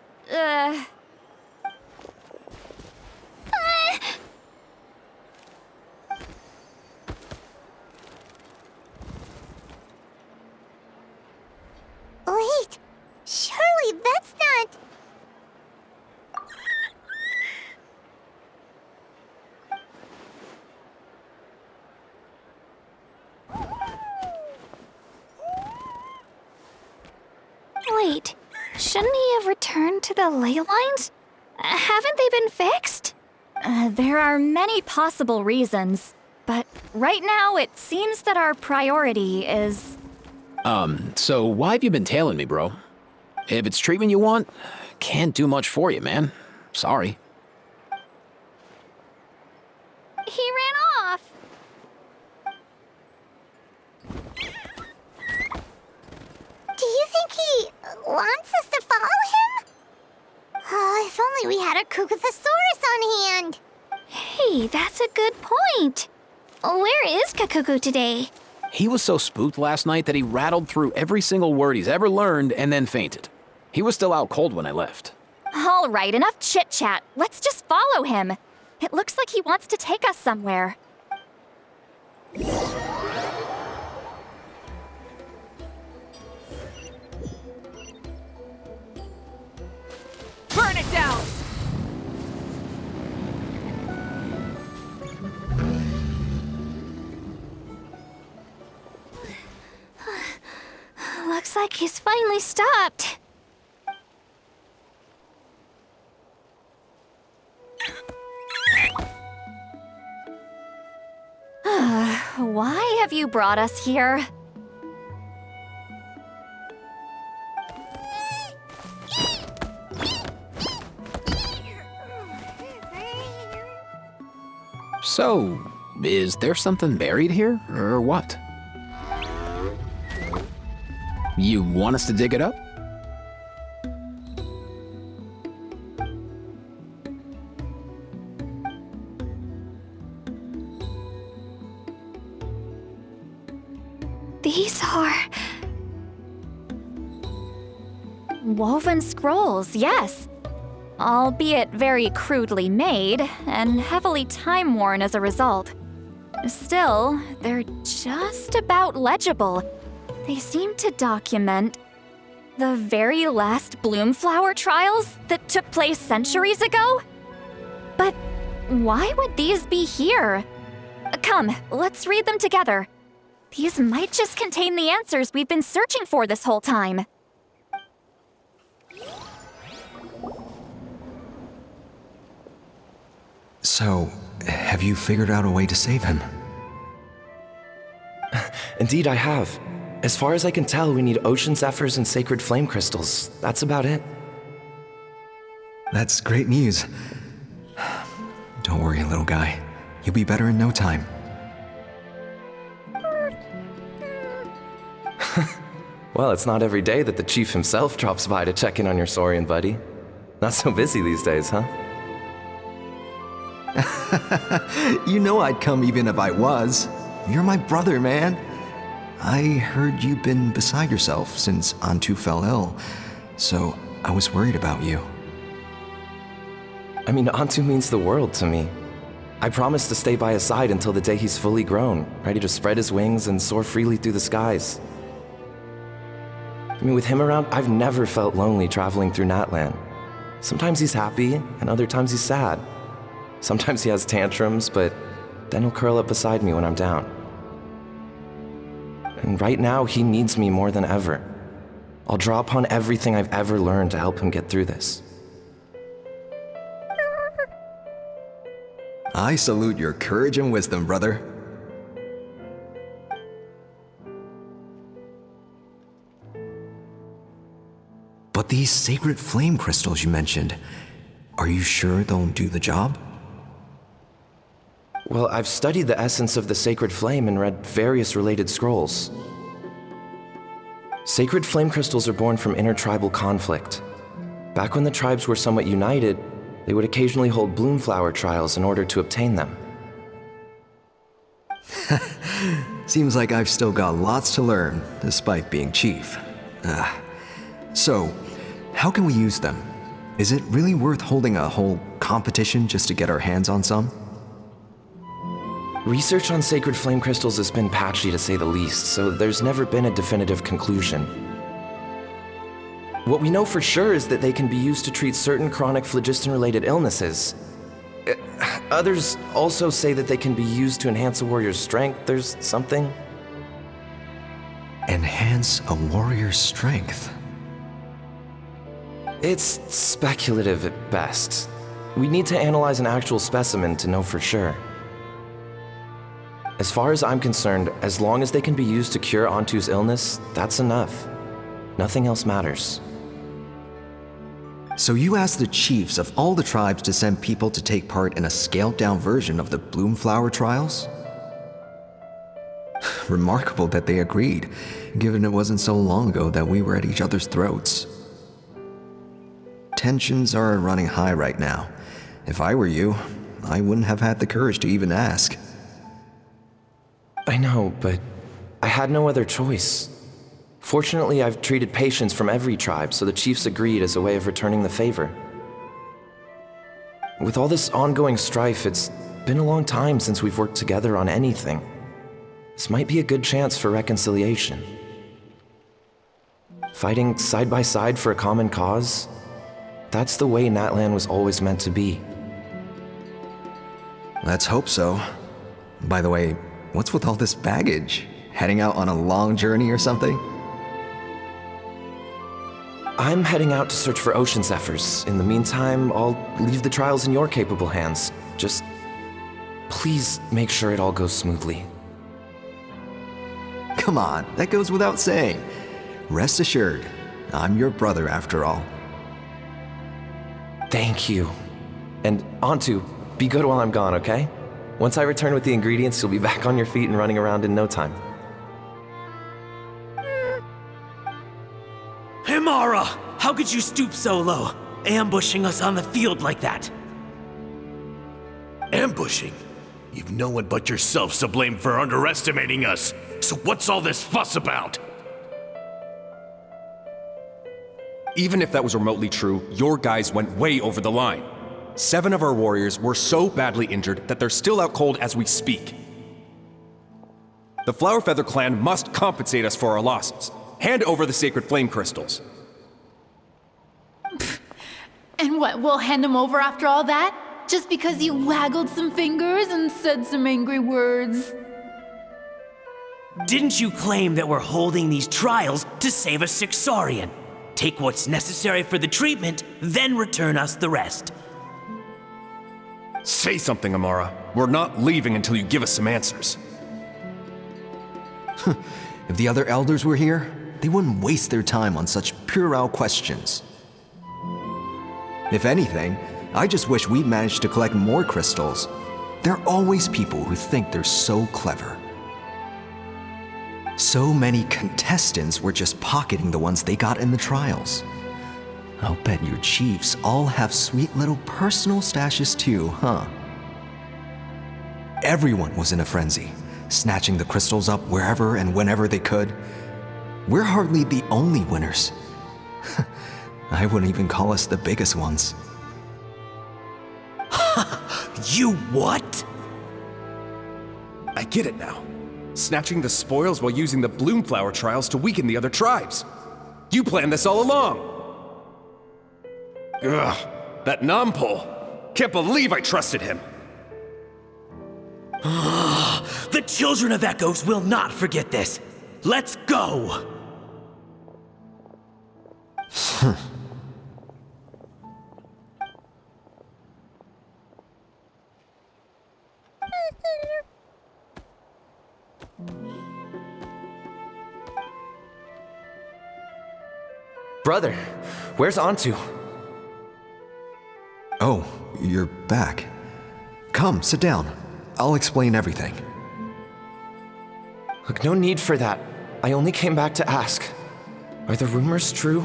Wait, surely that's not... Wait, shouldn't he have returned to the ley lines? Haven't they been fixed? There are many possible reasons, but right now it seems that our priority is... So why have you been tailing me, bro? If it's treatment you want, can't do much for you, man. Sorry. He ran off. Do you think he wants us to follow him? Oh, if only we had a Kukuthosaurus on hand. Hey, that's a good point. Where is Kakuku today? He was so spooked last night that he rattled through every single word he's ever learned and then fainted. He was still out cold when I left. All right, enough chit-chat. Let's just follow him. It looks like he wants to take us somewhere. Burn it down! Looks like he's finally stopped. Why have you brought us here? So, is there something buried here, or what? You want us to dig it up? These are... Woven scrolls, yes. Albeit very crudely made, and heavily time-worn as a result. Still, they're just about legible. They seem to document the very last Bloomflower trials that took place centuries ago? But why would these be here? Come, let's read them together. These might just contain the answers we've been searching for this whole time. So, have you figured out a way to save him? Indeed, I have. As far as I can tell, we need ocean zephyrs and sacred flame crystals. That's about it. That's great news. Don't worry, little guy. You'll be better in no time. Well, it's not every day that the chief himself drops by to check in on your Saurian buddy. Not so busy these days, huh? You know I'd come even if I was. You're my brother, man. I heard you've been beside yourself since Antu fell ill, so I was worried about you. I mean, Antu means the world to me. I promised to stay by his side until the day he's fully grown, ready to spread his wings and soar freely through the skies. I mean, with him around, I've never felt lonely traveling through Natlan. Sometimes he's happy, and other times he's sad. Sometimes he has tantrums, but then he'll curl up beside me when I'm down. And right now, he needs me more than ever. I'll draw upon everything I've ever learned to help him get through this. I salute your courage and wisdom, brother. But these sacred flame crystals you mentioned, are you sure they'll do the job? Well, I've studied the essence of the sacred flame and read various related scrolls. Sacred flame crystals are born from intertribal conflict. Back when the tribes were somewhat united, they would occasionally hold Bloomflower trials in order to obtain them. Seems like I've still got lots to learn, despite being chief. So, how can we use them? Is it really worth holding a whole competition just to get our hands on some? Research on sacred flame crystals has been patchy to say the least, so there's never been a definitive conclusion. What we know for sure is that they can be used to treat certain chronic phlogiston-related illnesses. Others also say that they can be used to enhance a warrior's strength. There's something. Enhance a warrior's strength? It's speculative at best. We need to analyze an actual specimen to know for sure. As far as I'm concerned, as long as they can be used to cure Antu's illness, that's enough. Nothing else matters. So you asked the chiefs of all the tribes to send people to take part in a scaled-down version of the Bloomflower trials? Remarkable that they agreed, given it wasn't so long ago that we were at each other's throats. Tensions are running high right now. If I were you, I wouldn't have had the courage to even ask. I know, but I had no other choice. Fortunately, I've treated patients from every tribe, so the chiefs agreed as a way of returning the favor. With all this ongoing strife, it's been a long time since we've worked together on anything. This might be a good chance for reconciliation. Fighting side by side for a common cause, that's the way Natlan was always meant to be. Let's hope so. By the way, what's with all this baggage? Heading out on a long journey or something? I'm heading out to search for ocean zephyrs. In the meantime, I'll leave the trials in your capable hands. Just please make sure it all goes smoothly. Come on, that goes without saying. Rest assured, I'm your brother after all. Thank you. And Antu, be good while I'm gone, okay? Once I return with the ingredients, you'll be back on your feet and running around in no time. Himara! How could you stoop so low, ambushing us on the field like that? Ambushing? You've no one but yourself to blame for underestimating us. So what's all this fuss about? Even if that was remotely true, your guys went way over the line. 7 of our warriors were so badly injured that they're still out cold as we speak. The Flower Feather clan must compensate us for our losses. Hand over the sacred flame crystals. And what, we'll hand them over after all that? Just because you waggled some fingers and said some angry words? Didn't you claim that we're holding these trials to save a sick Saurian? Take what's necessary for the treatment, then return us the rest. Say something, Amara. We're not leaving until you give us some answers. If the other elders were here, they wouldn't waste their time on such puerile questions. If anything, I just wish we'd managed to collect more crystals. There are always people who think they're so clever. So many contestants were just pocketing the ones they got in the trials. I'll bet your chiefs all have sweet little personal stashes too, huh? Everyone was in a frenzy, snatching the crystals up wherever and whenever they could. We're hardly the only winners. I wouldn't even call us the biggest ones. You what? I get it now. Snatching the spoils while using the Bloomflower trials to weaken the other tribes. You planned this all along. Ugh, that Nampol. Can't believe I trusted him. The children of Echoes will not forget this. Let's go! Brother, where's Antu? Oh, you're back. Come, sit down. I'll explain everything. Look, no need for that. I only came back to ask. Are the rumors true?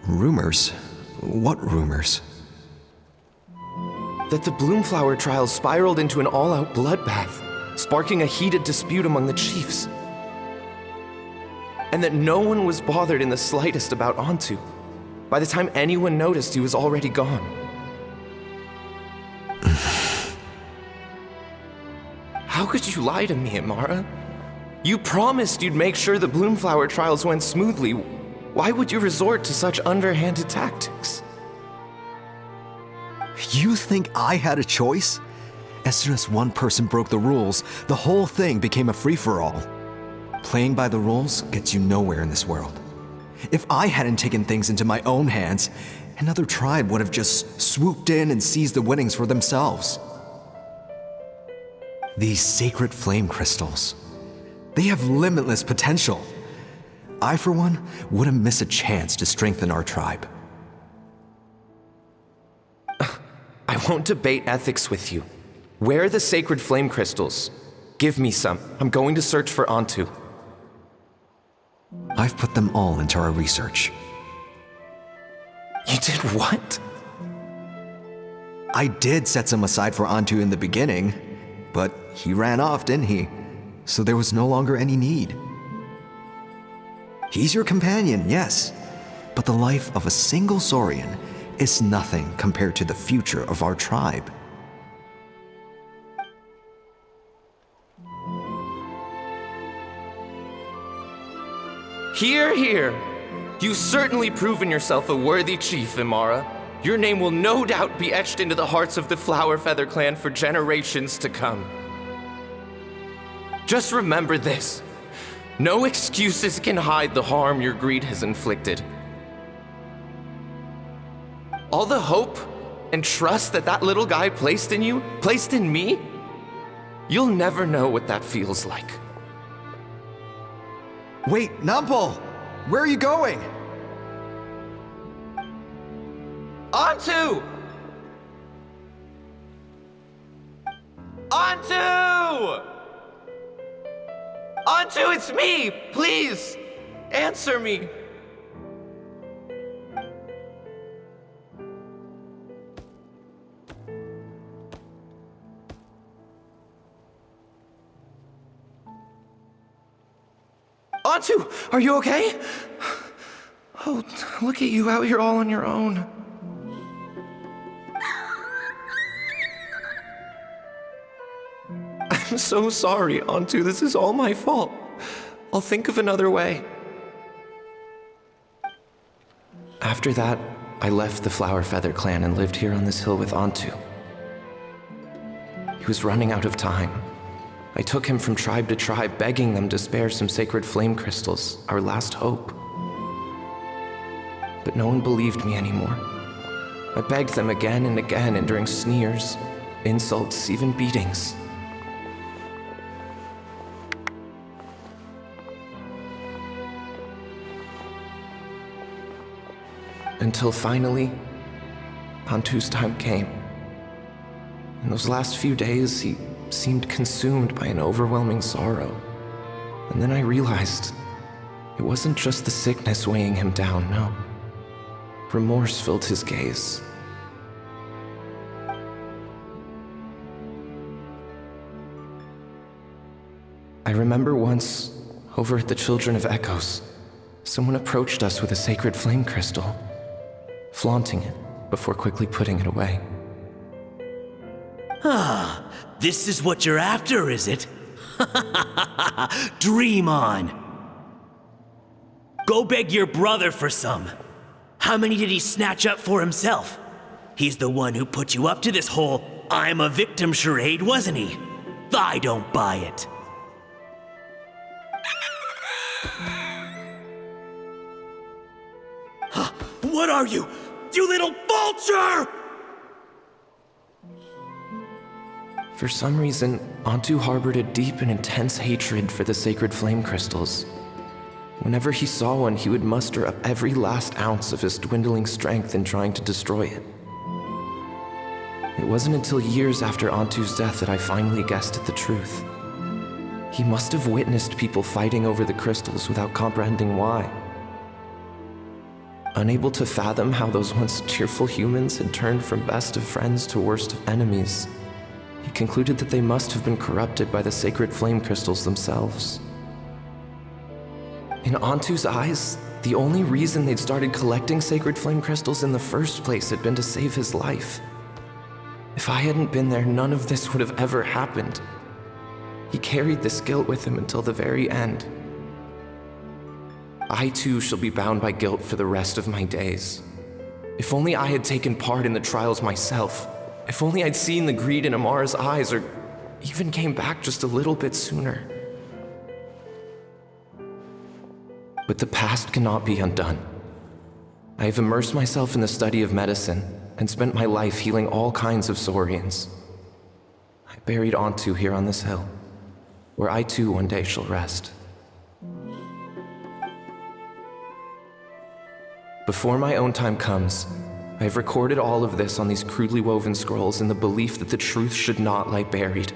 Rumors? What rumors? That the Bloomflower trials spiraled into an all-out bloodbath, sparking a heated dispute among the chiefs. And that no one was bothered in the slightest about Antu. By the time anyone noticed, he was already gone. How could you lie to me, Amara? You promised you'd make sure the Bloomflower trials went smoothly. Why would you resort to such underhanded tactics? You think I had a choice? As soon as one person broke the rules, the whole thing became a free-for-all. Playing by the rules gets you nowhere in this world. If I hadn't taken things into my own hands, another tribe would have just swooped in and seized the winnings for themselves. These sacred flame crystals, they have limitless potential. I, for one, wouldn't miss a chance to strengthen our tribe. I won't debate ethics with you. Where are the sacred flame crystals? Give me some. I'm going to search for Antu. I've put them all into our research. You did what? I did set some aside for Antu in the beginning, but he ran off, didn't he? So there was no longer any need. He's your companion, yes, but the life of a single Saurian is nothing compared to the future of our tribe. Hear, hear. You've certainly proven yourself a worthy chief, Imara. Your name will no doubt be etched into the hearts of the Flower Feather clan for generations to come. Just remember this. No excuses can hide the harm your greed has inflicted. All the hope and trust that little guy placed in you, placed in me, you'll never know what that feels like. Wait, Nampal! Where are you going? Antu! Antu! Antu, it's me! Please, answer me! Antu, are you okay? Oh, look at you out here all on your own. I'm so sorry, Antu. This is all my fault. I'll think of another way. After that, I left the Flower Feather clan and lived here on this hill with Antu. He was running out of time. I took him from tribe to tribe, begging them to spare some sacred flame crystals, our last hope. But no one believed me anymore. I begged them again and again, enduring sneers, insults, even beatings. Until finally, Antu's time came. In those last few days, he seemed consumed by an overwhelming sorrow. And then I realized it wasn't just the sickness weighing him down, no. Remorse filled his gaze. I remember once, over at the Children of Echoes, someone approached us with a sacred flame crystal, flaunting it before quickly putting it away. Ah, this is what you're after, is it? Dream on. Go beg your brother for some. How many did he snatch up for himself? He's the one who put you up to this whole I'm a victim charade, wasn't he? I don't buy it. What are you? You little vulture! For some reason, Antu harbored a deep and intense hatred for the sacred flame crystals. Whenever he saw one, he would muster up every last ounce of his dwindling strength in trying to destroy it. It wasn't until years after Antu's death that I finally guessed at the truth. He must have witnessed people fighting over the crystals without comprehending why. Unable to fathom how those once cheerful humans had turned from best of friends to worst of enemies, he concluded that they must have been corrupted by the sacred flame crystals themselves. In Antu's eyes, the only reason they'd started collecting sacred flame crystals in the first place had been to save his life. If I hadn't been there, none of this would have ever happened. He carried this guilt with him until the very end. I too shall be bound by guilt for the rest of my days. If only I had taken part in the trials myself. If only I'd seen the greed in Amara's eyes, or even came back just a little bit sooner. But the past cannot be undone. I have immersed myself in the study of medicine and spent my life healing all kinds of Saurians. I buried Ontu here on this hill, where I too one day shall rest. Before my own time comes, I have recorded all of this on these crudely woven scrolls in the belief that the truth should not lie buried.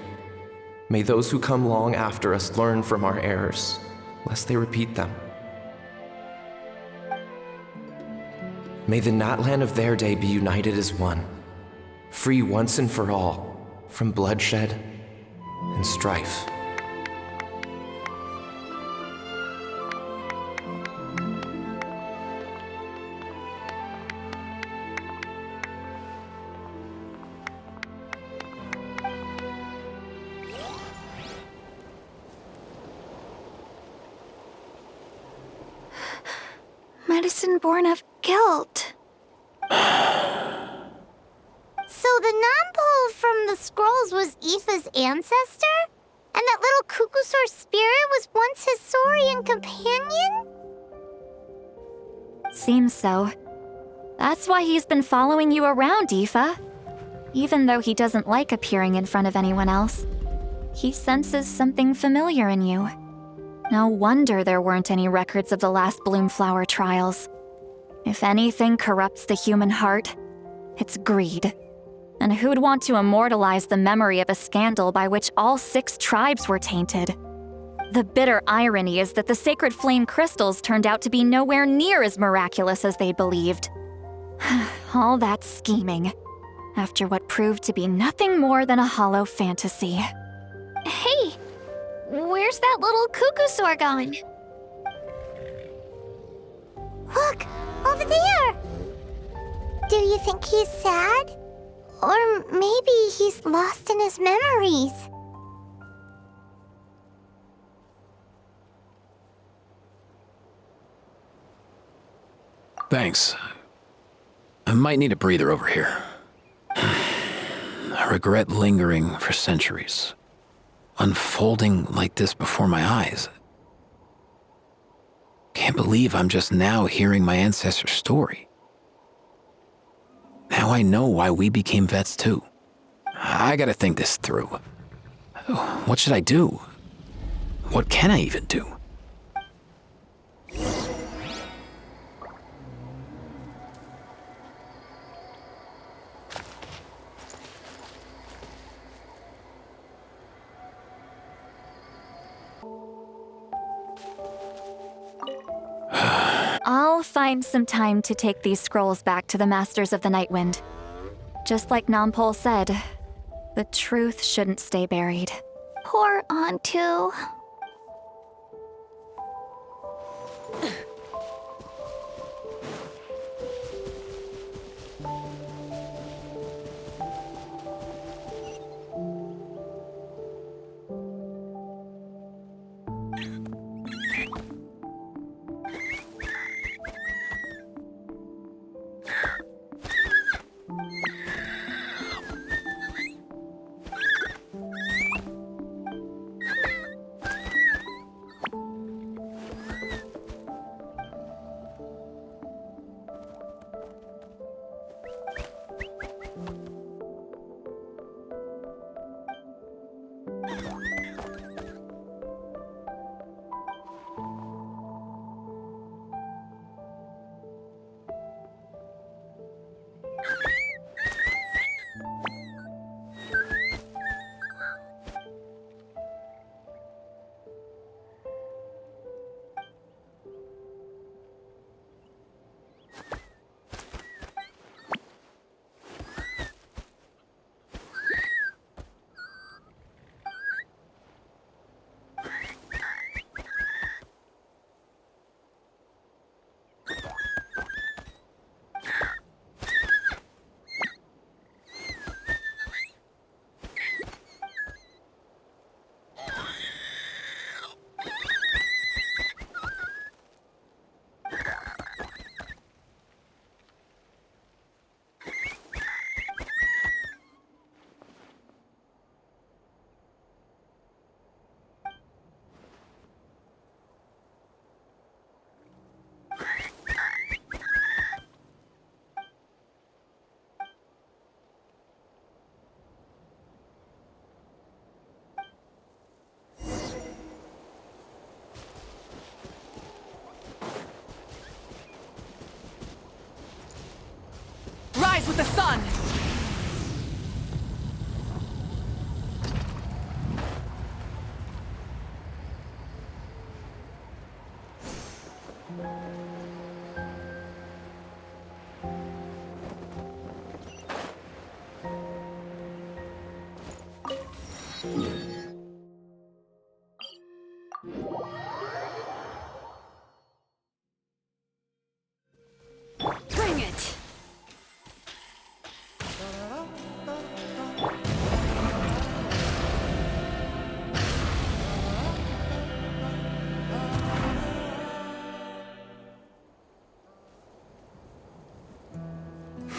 May those who come long after us learn from our errors, lest they repeat them. May the Natlan of their day be united as one, free once and for all from bloodshed and strife. Medicine born of guilt. So the non-pole from the scrolls was Aoife's ancestor? And that little Cuckoosaur spirit was once his Saurian companion? Seems so. That's why he's been following you around, Aoife. Even though he doesn't like appearing in front of anyone else, he senses something familiar in you. No wonder there weren't any records of the last Bloomflower trials. If anything corrupts the human heart, it's greed. And who'd want to immortalize the memory of a scandal by which all 6 tribes were tainted? The bitter irony is that the sacred flame crystals turned out to be nowhere near as miraculous as they believed. All that scheming, after what proved to be nothing more than a hollow fantasy. Hey, where's that little Cuckoosaur gone? Look, over there! Do you think he's sad? Or maybe he's lost in his memories? Thanks. I might need a breather over here. I regret lingering for centuries, unfolding like this before my eyes. Can't believe I'm just now hearing my ancestor's story. Now I know why we became vets too. I gotta think this through. What should I do? What can I even do? I'll find some time to take these scrolls back to the Masters of the Nightwind. Just like Nampol said, the truth shouldn't stay buried. Poor Ontu. of the sun! Bring it!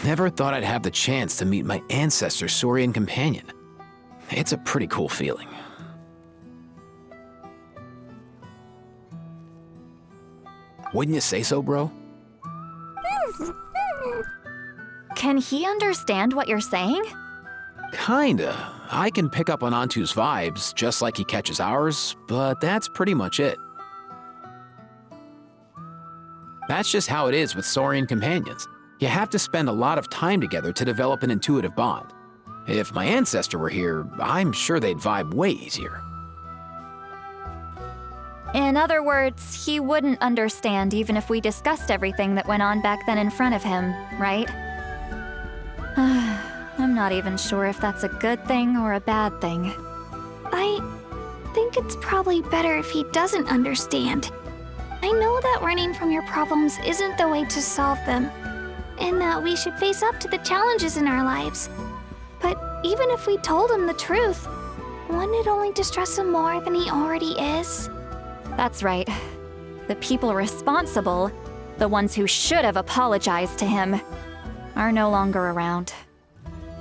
Never thought I'd have the chance to meet my ancestor's Saurian companion. It's a pretty cool feeling. Wouldn't you say so, bro? Can he understand what you're saying? Kinda. I can pick up on Antu's vibes, just like he catches ours, but that's pretty much it. That's just how it is with Saurian companions. You have to spend a lot of time together to develop an intuitive bond. If my ancestor were here, I'm sure they'd vibe way easier. In other words, he wouldn't understand even if we discussed everything that went on back then in front of him, right? I'm not even sure if that's a good thing or a bad thing. I think it's probably better if he doesn't understand. I know that running from your problems isn't the way to solve them, and that we should face up to the challenges in our lives. But even if we told him the truth, wouldn't it only distress him more than he already is? That's right. The people responsible, the ones who should have apologized to him, are no longer around.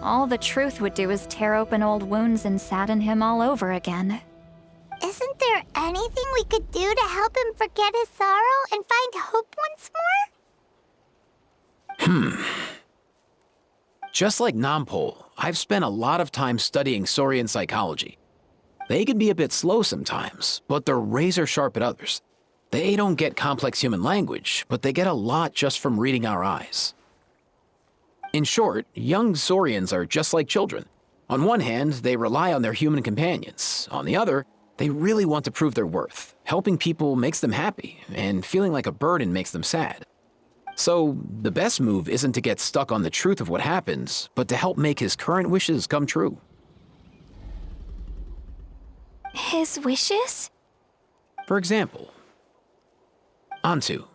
All the truth would do is tear open old wounds and sadden him all over again. Isn't there anything we could do to help him forget his sorrow and find hope once more? Just like Nampol, I've spent a lot of time studying Saurian psychology. They can be a bit slow sometimes, but they're razor sharp at others. They don't get complex human language, but they get a lot just from reading our eyes. In short, young Saurians are just like children. On one hand, they rely on their human companions. On the other, they really want to prove their worth. Helping people makes them happy, and feeling like a burden makes them sad. So, the best move isn't to get stuck on the truth of what happens, but to help make his current wishes come true. His wishes? For example, Antu,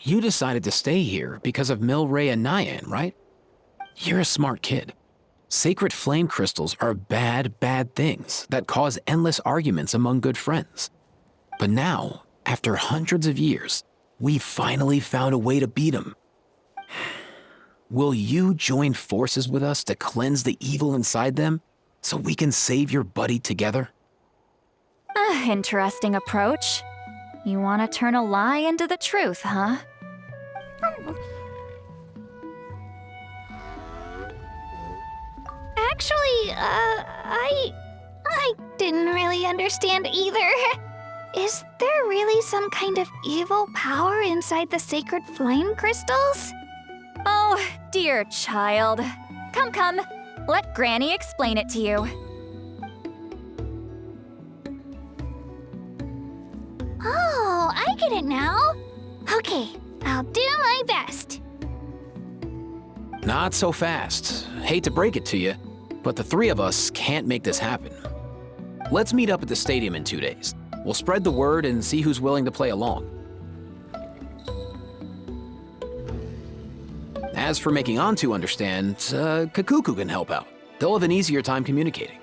you decided to stay here because of Milray and Nyan, right? You're a smart kid. Sacred flame crystals are bad, bad things that cause endless arguments among good friends. But now, after hundreds of years, we finally found a way to beat them. Will you join forces with us to cleanse the evil inside them so we can save your buddy together? Interesting approach. You want to turn a lie into the truth, huh? Actually, I didn't really understand either. Is there really some kind of evil power inside the sacred flame crystals? Oh, dear child. Come. Let Granny explain it to you. Oh, I get it now. Okay, I'll do my best. Not so fast. Hate to break it to you, but the three of us can't make this happen. Let's meet up at the stadium in 2 days. We'll spread the word and see who's willing to play along. As for making Antu understand, Kakuku can help out. They'll have an easier time communicating.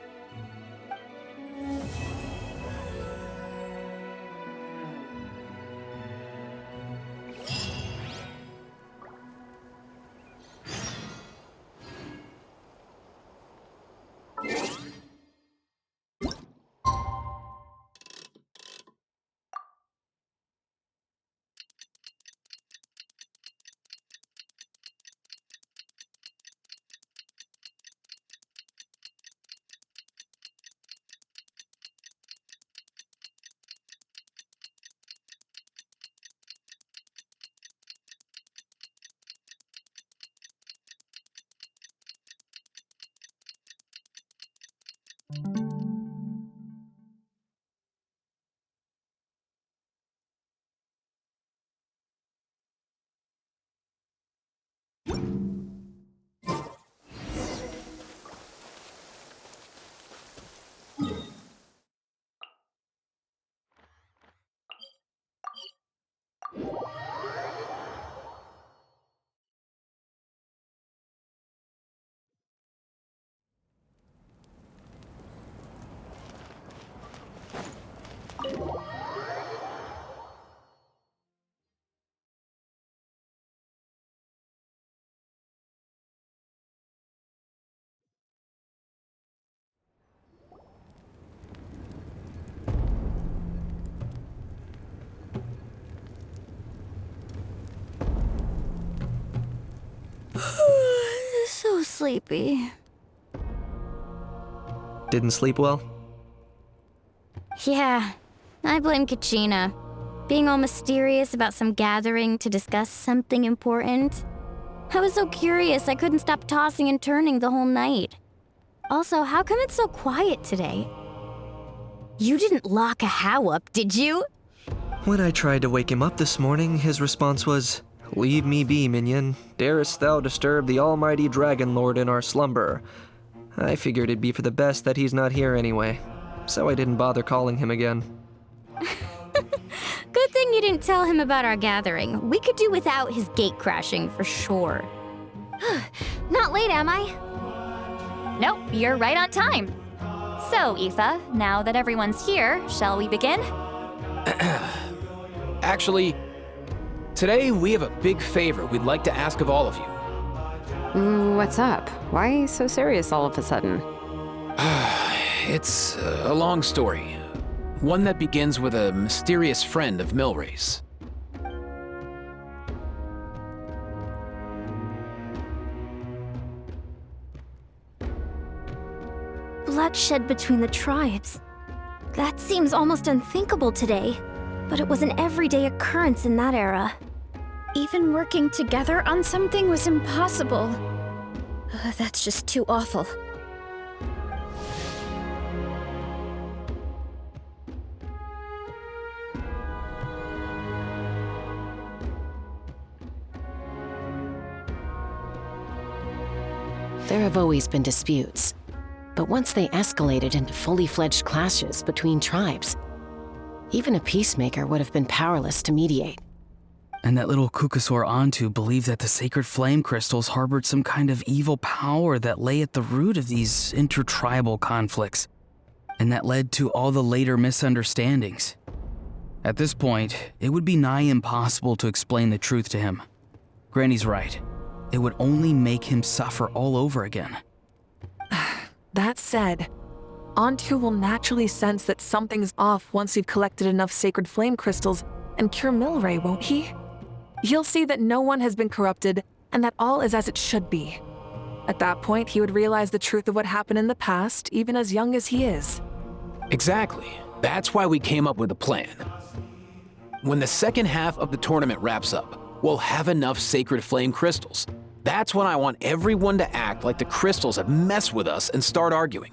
So sleepy. Didn't sleep well? Yeah, I blame Kachina. Being all mysterious about some gathering to discuss something important. I was so curious I couldn't stop tossing and turning the whole night. Also, how come it's so quiet today? You didn't lock a How up, did you? When I tried to wake him up this morning, his response was, "Leave me be, minion. Darest thou disturb the almighty Dragon Lord in our slumber?" I figured it'd be for the best that he's not here anyway, so I didn't bother calling him again. Good thing you didn't tell him about our gathering. We could do without his gate crashing for sure. Not late, am I? Nope, you're right on time. So, Aoife, now that everyone's here, shall we begin? Actually, today we have a big favor we'd like to ask of all of you. What's up? Why so serious all of a sudden? It's a long story. One that begins with a mysterious friend of Milray's. Bloodshed between the tribes. That seems almost unthinkable today, but it was an everyday occurrence in that era. Even working together on something was impossible. That's just too awful. There have always been disputes, but once they escalated into fully fledged clashes between tribes, even a peacemaker would have been powerless to mediate. And that little Kukasaur Antu believed that the sacred flame crystals harbored some kind of evil power that lay at the root of these intertribal conflicts, and that led to all the later misunderstandings. At this point, it would be nigh impossible to explain the truth to him. Granny's right. It would only make him suffer all over again. That said, Antu will naturally sense that something's off once we've collected enough sacred flame crystals and cure Milray, won't he? He'll see that no one has been corrupted and that all is as it should be. At that point, he would realize the truth of what happened in the past, even as young as he is. Exactly. That's why we came up with a plan. When the second half of the tournament wraps up, we'll have enough sacred flame crystals. That's when I want everyone to act like the crystals have messed with us and start arguing.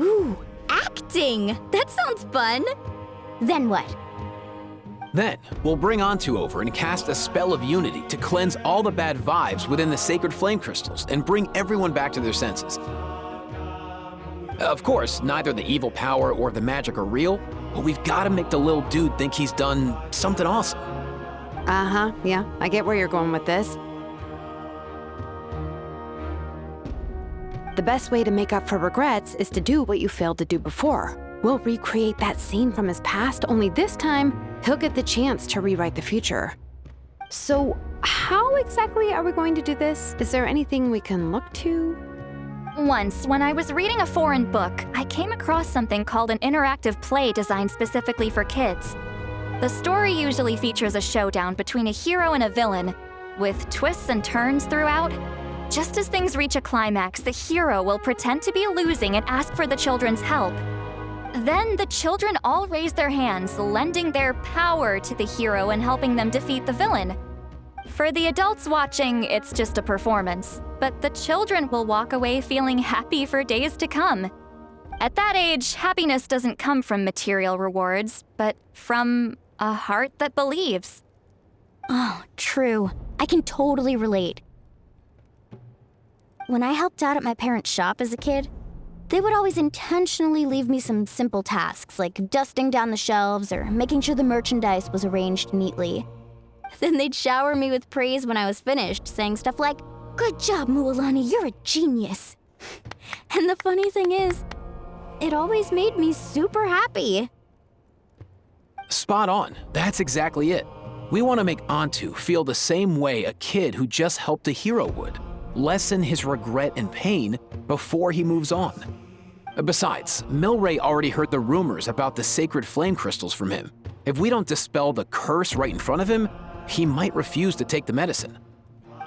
Ooh, acting! That sounds fun! Then what? Then, we'll bring Antu over and cast a spell of unity to cleanse all the bad vibes within the sacred flame crystals and bring everyone back to their senses. Of course, neither the evil power or the magic are real, but we've got to make the little dude think he's done something awesome. Uh-huh, yeah, I get where you're going with this. The best way to make up for regrets is to do what you failed to do before. We'll recreate that scene from his past, only this time, he'll get the chance to rewrite the future. So, how exactly are we going to do this? Is there anything we can look to? Once, when I was reading a foreign book, I came across something called an interactive play designed specifically for kids. The story usually features a showdown between a hero and a villain, with twists and turns throughout. Just as things reach a climax, the hero will pretend to be losing and ask for the children's help. Then the children all raise their hands, lending their power to the hero and helping them defeat the villain. For the adults watching, it's just a performance, but the children will walk away feeling happy for days to come. At that age, happiness doesn't come from material rewards, but from a heart that believes. Oh, true. I can totally relate. When I helped out at my parents' shop as a kid, they would always intentionally leave me some simple tasks like dusting down the shelves or making sure the merchandise was arranged neatly. Then they'd shower me with praise when I was finished, saying stuff like, "Good job, Mualani, you're a genius." And the funny thing is, it always made me super happy. Spot on. That's exactly it. We want to make Antu feel the same way a kid who just helped a hero would. Lessen his regret and pain before he moves on. Besides, Milray already heard the rumors about the sacred flame crystals from him. If we don't dispel the curse right in front of him, he might refuse to take the medicine.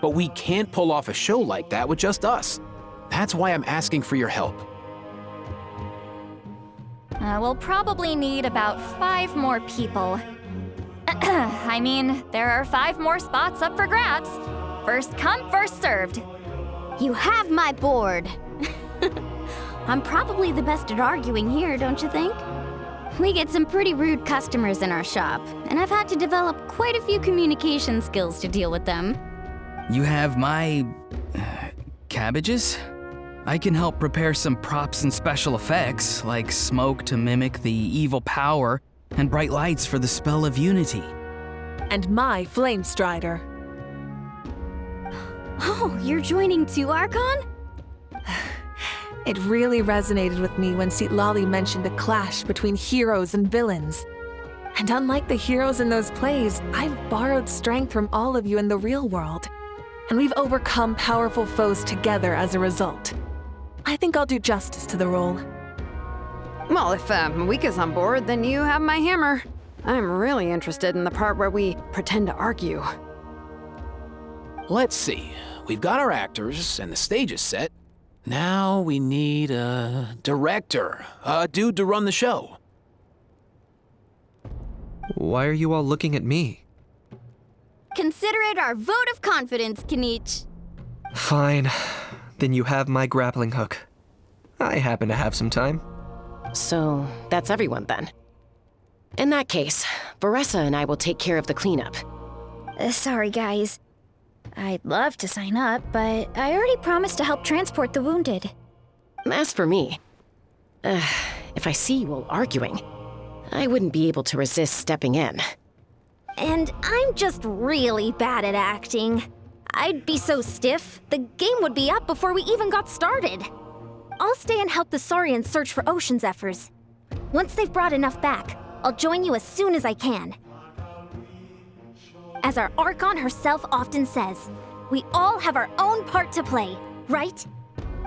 But we can't pull off a show like that with just us. That's why I'm asking for your help. We'll probably need about 5 more people. I mean, there are 5 more spots up for grabs. First come, first served. You have my board. I'm probably the best at arguing here, don't you think? We get some pretty rude customers in our shop, and I've had to develop quite a few communication skills to deal with them. You have my... cabbages? I can help prepare some props and special effects, like smoke to mimic the evil power, and bright lights for the spell of unity. And my flame strider. Oh, you're joining too, Archon? It really resonated with me when Citlali mentioned a clash between heroes and villains. And unlike the heroes in those plays, I've borrowed strength from all of you in the real world. And we've overcome powerful foes together as a result. I think I'll do justice to the role. Well, if Mawika's on board, then you have my hammer. I'm really interested in the part where we pretend to argue. Let's see. We've got our actors and the stage is set. Now we need a director, a dude to run the show. Why are you all looking at me? Consider it our vote of confidence, Kinich. Fine. Then you have my grappling hook. I happen to have some time. So, that's everyone then. In that case, Varessa and I will take care of the cleanup. Sorry, guys. I'd love to sign up, but I already promised to help transport the wounded. As for me, if I see you all arguing, I wouldn't be able to resist stepping in. And I'm just really bad at acting. I'd be so stiff, the game would be up before we even got started. I'll stay and help the Saurians search for ocean zephyrs. Once they've brought enough back, I'll join you as soon as I can. As our Archon herself often says, we all have our own part to play, right?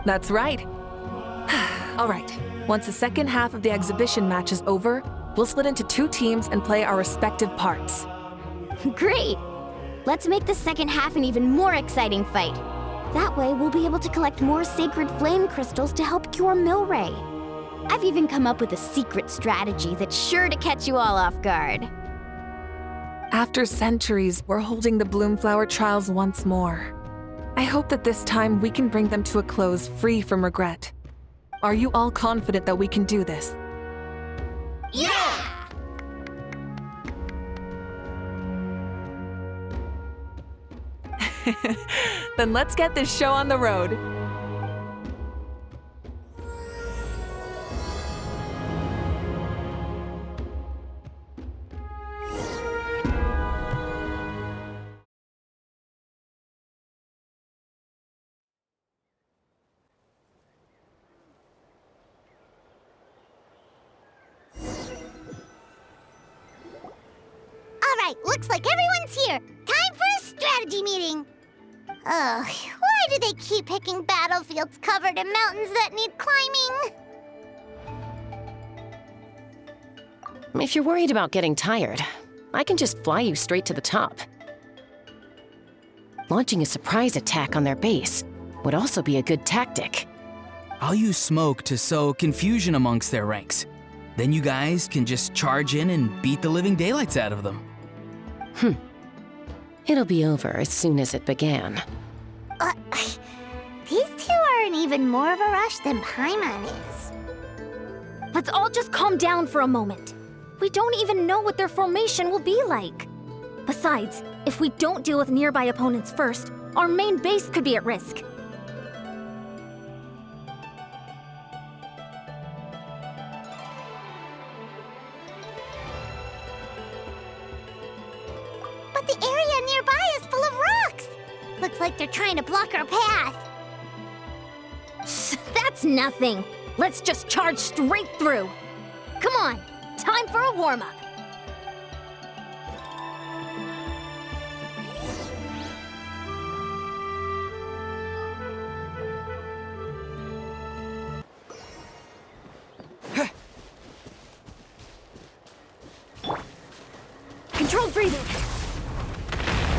That's right. All right, once the second half of the exhibition match is over, we'll split into 2 teams and play our respective parts. Great! Let's make the second half an even more exciting fight. That way, we'll be able to collect more sacred flame crystals to help cure Milray. I've even come up with a secret strategy that's sure to catch you all off guard. After centuries, we're holding the Bloomflower trials once more. I hope that this time we can bring them to a close free from regret. Are you all confident that we can do this? Yeah! Then let's get this show on the road. Alright, looks like everyone's here. Time for a strategy meeting. Ugh, why do they keep picking battlefields covered in mountains that need climbing? If you're worried about getting tired, I can just fly you straight to the top. Launching a surprise attack on their base would also be a good tactic. I'll use smoke to sow confusion amongst their ranks. Then you guys can just charge in and beat the living daylights out of them. It'll be over as soon as it began. These two are in even more of a rush than Paimon is. Let's all just calm down for a moment. We don't even know what their formation will be like. Besides, If we don't deal with nearby opponents first, our main base could be at risk. But the area nearby is full of rocks! Looks like they're trying to block our path. That's nothing. Let's just charge straight through. Come on, time for a warm-up. Controlled breathing.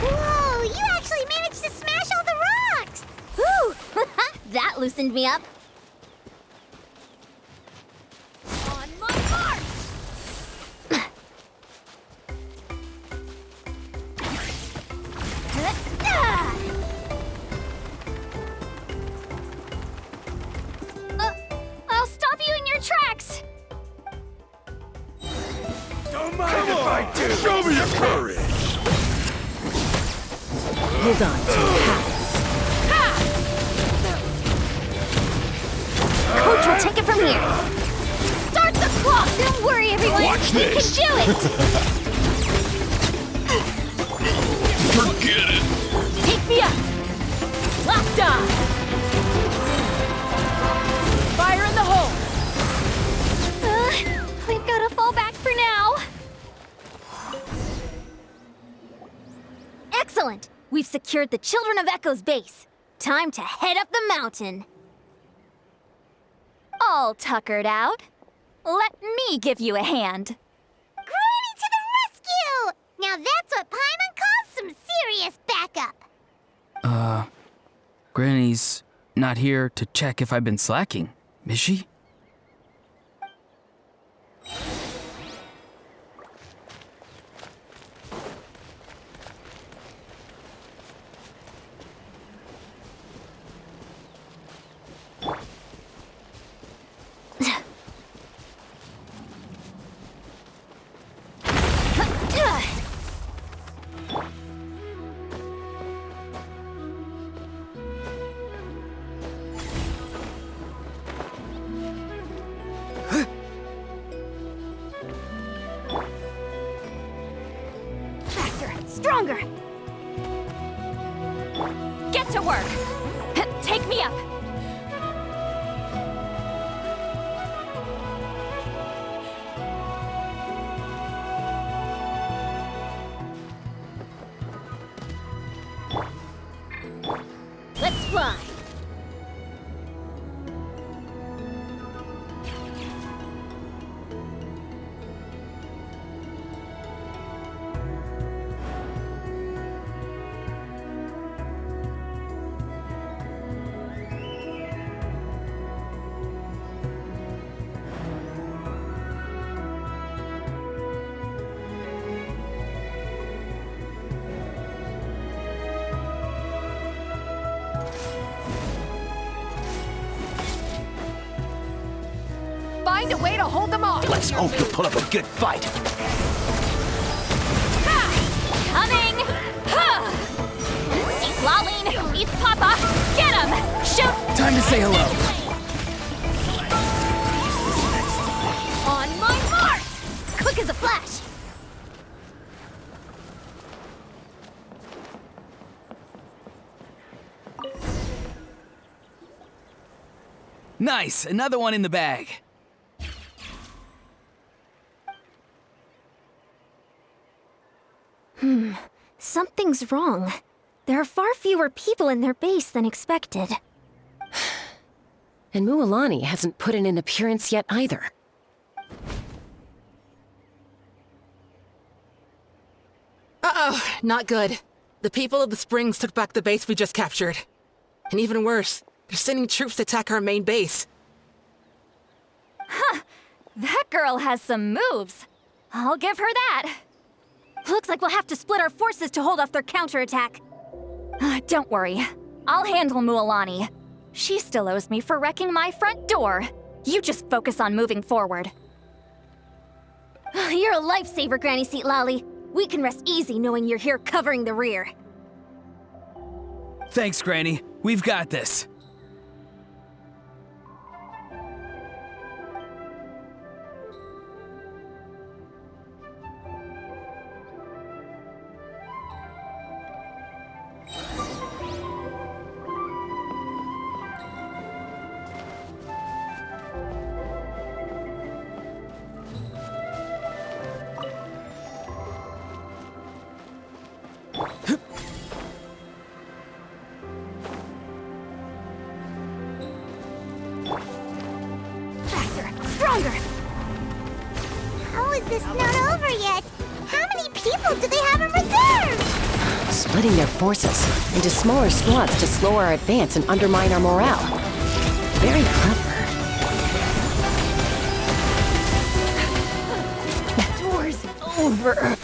Whoa, you actually managed to smash all the rocks! Whew! That loosened me up. On my march! I'll stop you in your tracks! Don't mind if I do. Show me your courage. Hold on to your hats. Coach will take it from here. Start the clock! Don't worry, everyone. Watch We this. can do it! Forget it. Take me up! Locked on! Fire in the hole! We've got to fall back for now. Excellent! We've secured the Children of Echo's base. Time to head up the mountain. All tuckered out. Let me give you a hand. Granny to the rescue! Now that's what Paimon calls some serious backup. Granny's not here to check if I've been slacking, is she? Stronger! Get to work. Take me up. Let's fly! Find a way to hold them off! Let's hope you put up a good fight. Coming! Laline, it's Papa! Get him! Shoot! Time to say hello. On my mark! Quick as a flash! Nice, another one in the bag. Something's wrong. There are far fewer people in their base than expected. And Mualani hasn't put in an appearance yet either. Uh-oh, not good. The people of the Springs took back the base we just captured. And even worse, they're sending troops to attack our main base. Huh. That girl has some moves. I'll give her that. Looks like we'll have to split our forces to hold off their counterattack. Don't worry. I'll handle Mualani. She still owes me for wrecking my front door. You just focus on moving forward. You're a lifesaver, Granny Seat Lolly. We can rest easy knowing you're here covering the rear. Thanks, Granny. We've got this. Stronger! How is this not over yet? How many people do they have in reserve? Splitting their forces into smaller squads to slow our advance and undermine our morale. Very clever. The war's over.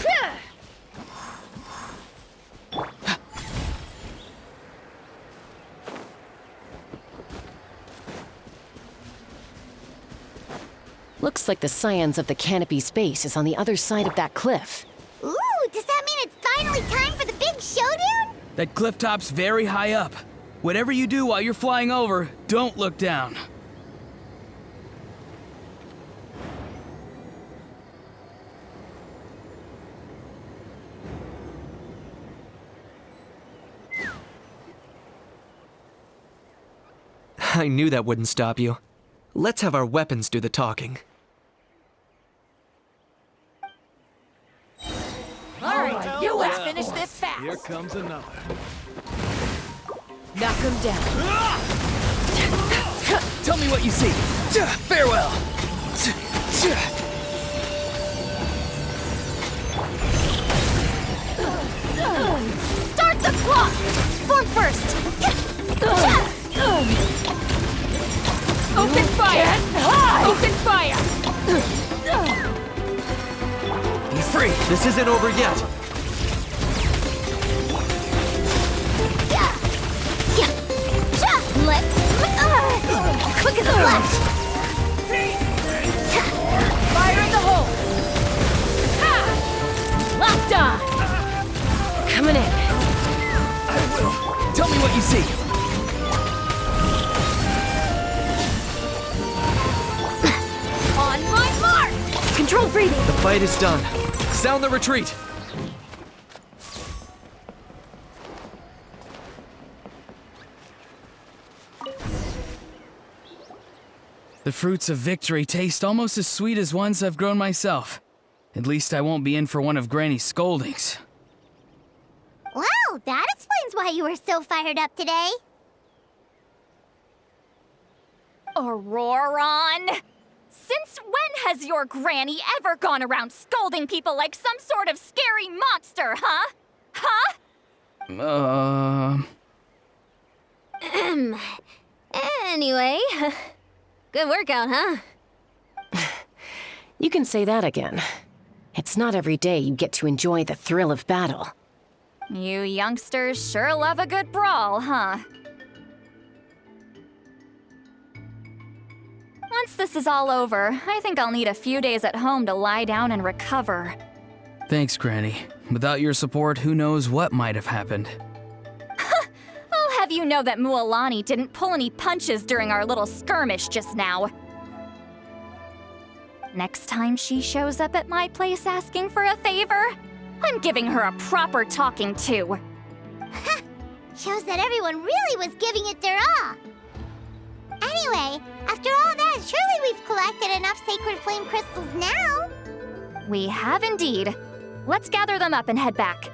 Looks like the Scions of the Canopy Space is on the other side of that cliff. Ooh, does that mean it's finally time for the big showdown? That cliff top's very high up. Whatever you do while you're flying over, don't look down. I knew that wouldn't stop you. Let's have our weapons do the talking. All right, you let's finish this fast. Here comes another. Knock him down. Tell me what you see. Farewell. Start the clock! Form first! Open fire! Open fire! Be free! This isn't over yet! Quick as a flash! Fire in the hole! Locked on! Coming in. I will. Tell me what you see. On my mark! Controlled breathing. The fight is done. Sound the retreat! The fruits of victory taste almost as sweet as ones I've grown myself. At least I won't be in for one of Granny's scoldings. Wow, that explains why you were so fired up today. Auroron! Since when has your granny ever gone around scolding people like some sort of scary monster, huh? Huh? Anyway, good workout, huh? You can say that again. It's not every day you get to enjoy the thrill of battle. You youngsters sure love a good brawl, huh? Once this is all over, I think I'll need a few days at home to lie down and recover. Thanks, Granny. Without your support, who knows what might have happened. I'll have you know that Mualani didn't pull any punches during our little skirmish just now. Next time she shows up at my place asking for a favor, I'm giving her a proper talking to. Shows that everyone really was giving it their all. Anyway, after all that, surely we've collected enough sacred flame crystals now. We have indeed. Let's gather them up and head back.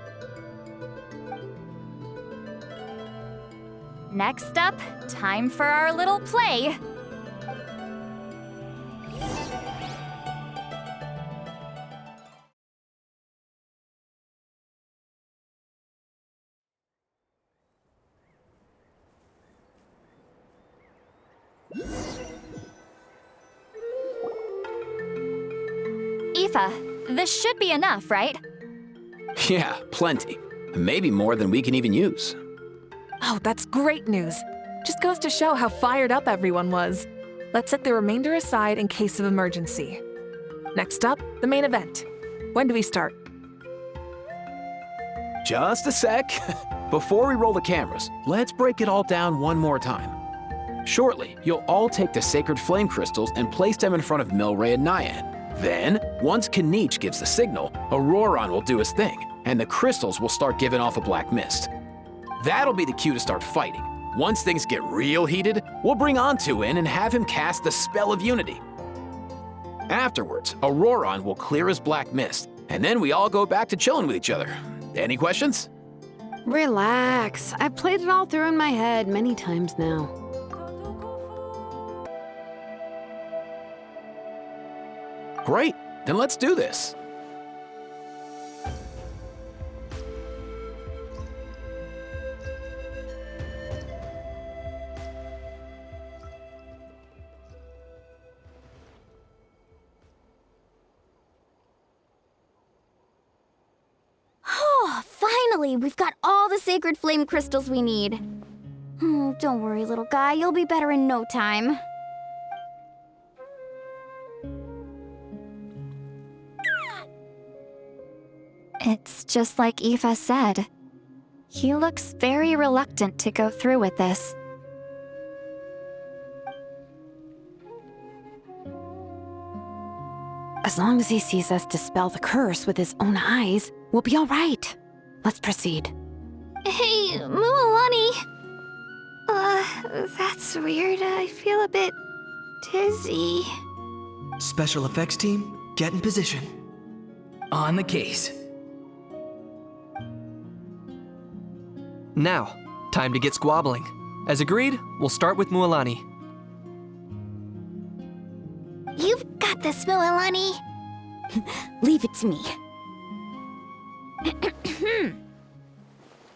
Next up, time for our little play. Aoife, this should be enough, right? Yeah, plenty. Maybe more than we can even use. Oh, that's great news. Just goes to show how fired up everyone was. Let's set the remainder aside in case of emergency. Next up, the main event. When do we start? Just a sec. Before we roll the cameras, let's break it all down one more time. Shortly, you'll all take the sacred flame crystals and place them in front of Milray and Nyan. Then, once Kanich gives the signal, Auroron will do his thing, and the crystals will start giving off a black mist. That'll be the cue to start fighting. Once things get real heated, we'll bring Antu in and have him cast the Spell of Unity. Afterwards, Auroron will clear his black mist, and then we all go back to chilling with each other. Any questions? Relax. I've played it all through in my head many times now. Great, then let's do this. Finally, we've got all the sacred flame crystals we need. Don't worry, little guy. You'll be better in no time. It's just like Eva said. He looks very reluctant to go through with this. As long as he sees us dispel the curse with his own eyes, we'll be all right. Let's proceed. Hey, Mualani. That's weird. I feel a bit dizzy. Special effects team, get in position. On the case. Now, time to get squabbling. As agreed, we'll start with Mualani. You've got this, Mualani. Leave it to me.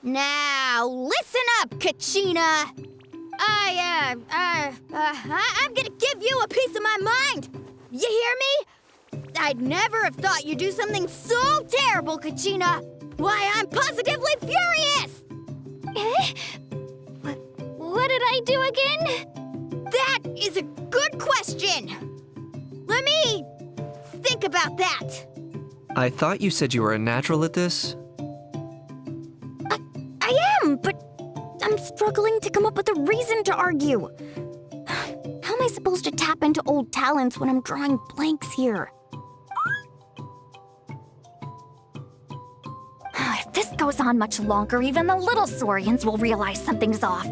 Now, listen up, Kachina! I'm gonna give you a piece of my mind! You hear me? I'd never have thought you'd do something so terrible, Kachina! Why, I'm positively furious! What did I do again? That is a good question! Let me think about that. I thought you said you were a natural at this. I am, but I'm struggling to come up with a reason to argue. How am I supposed to tap into old talents when I'm drawing blanks here? If this goes on much longer, even the little Saurians will realize something's off.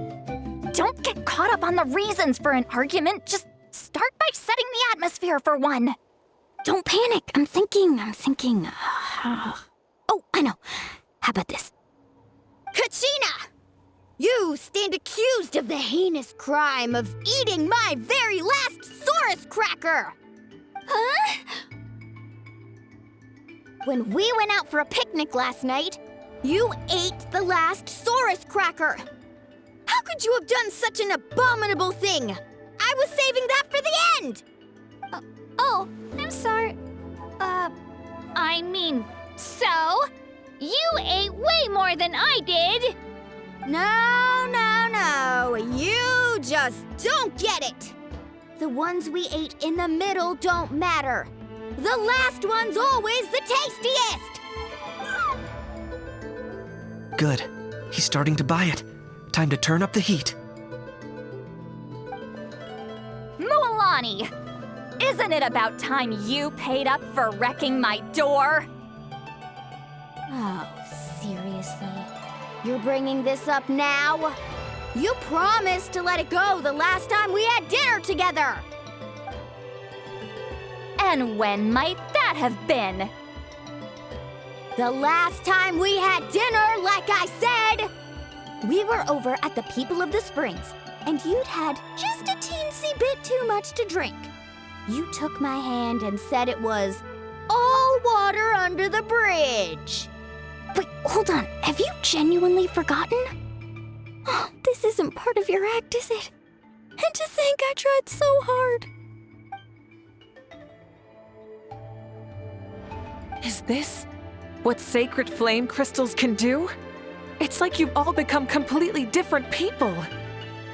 Don't get caught up on the reasons for an argument. Just start by setting the atmosphere for one. Don't panic. I'm thinking. Oh, I know. How about this? Kachina! You stand accused of the heinous crime of eating my very last Saurus cracker! Huh? When we went out for a picnic last night, you ate the last Saurus cracker! How could you have done such an abominable thing? I was saving that for the end! Oh, I'm sorry. I mean, so? You ate way more than I did! No. You just don't get it! The ones we ate in the middle don't matter. The last one's always the tastiest! Good. He's starting to buy it. Time to turn up the heat. Mualani! Isn't it about time you paid up for wrecking my door? Oh, seriously? You're bringing this up now? You promised to let it go the last time we had dinner together! And when might that have been? The last time we had dinner, like I said! We were over at the People of the Springs, and you'd had just a teensy bit too much to drink. You took my hand and said it was all water under the bridge. Wait, hold on. Have you genuinely forgotten? Oh, this isn't part of your act, is it? And to think I tried so hard. Is this what sacred flame crystals can do? It's like you've all become completely different people.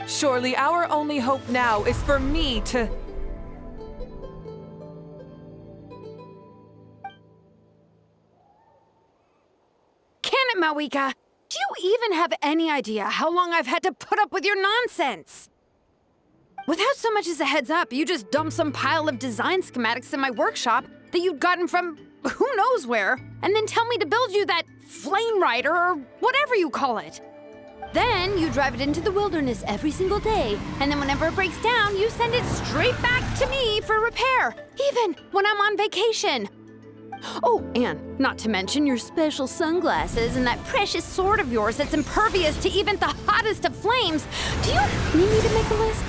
Surely our only hope now is for me to... Can it Mawika, do you even have any idea how long I've had to put up with your nonsense? Without so much as a heads up, you just dumped some pile of design schematics in my workshop that you'd gotten from who knows where, and then tell me to build you that flame rider or whatever you call it. Then you drive it into the wilderness every single day, and then whenever it breaks down, you send it straight back to me for repair, even when I'm on vacation. Oh, and not to mention your special sunglasses and that precious sword of yours that's impervious to even the hottest of flames. Do you need me to make a list?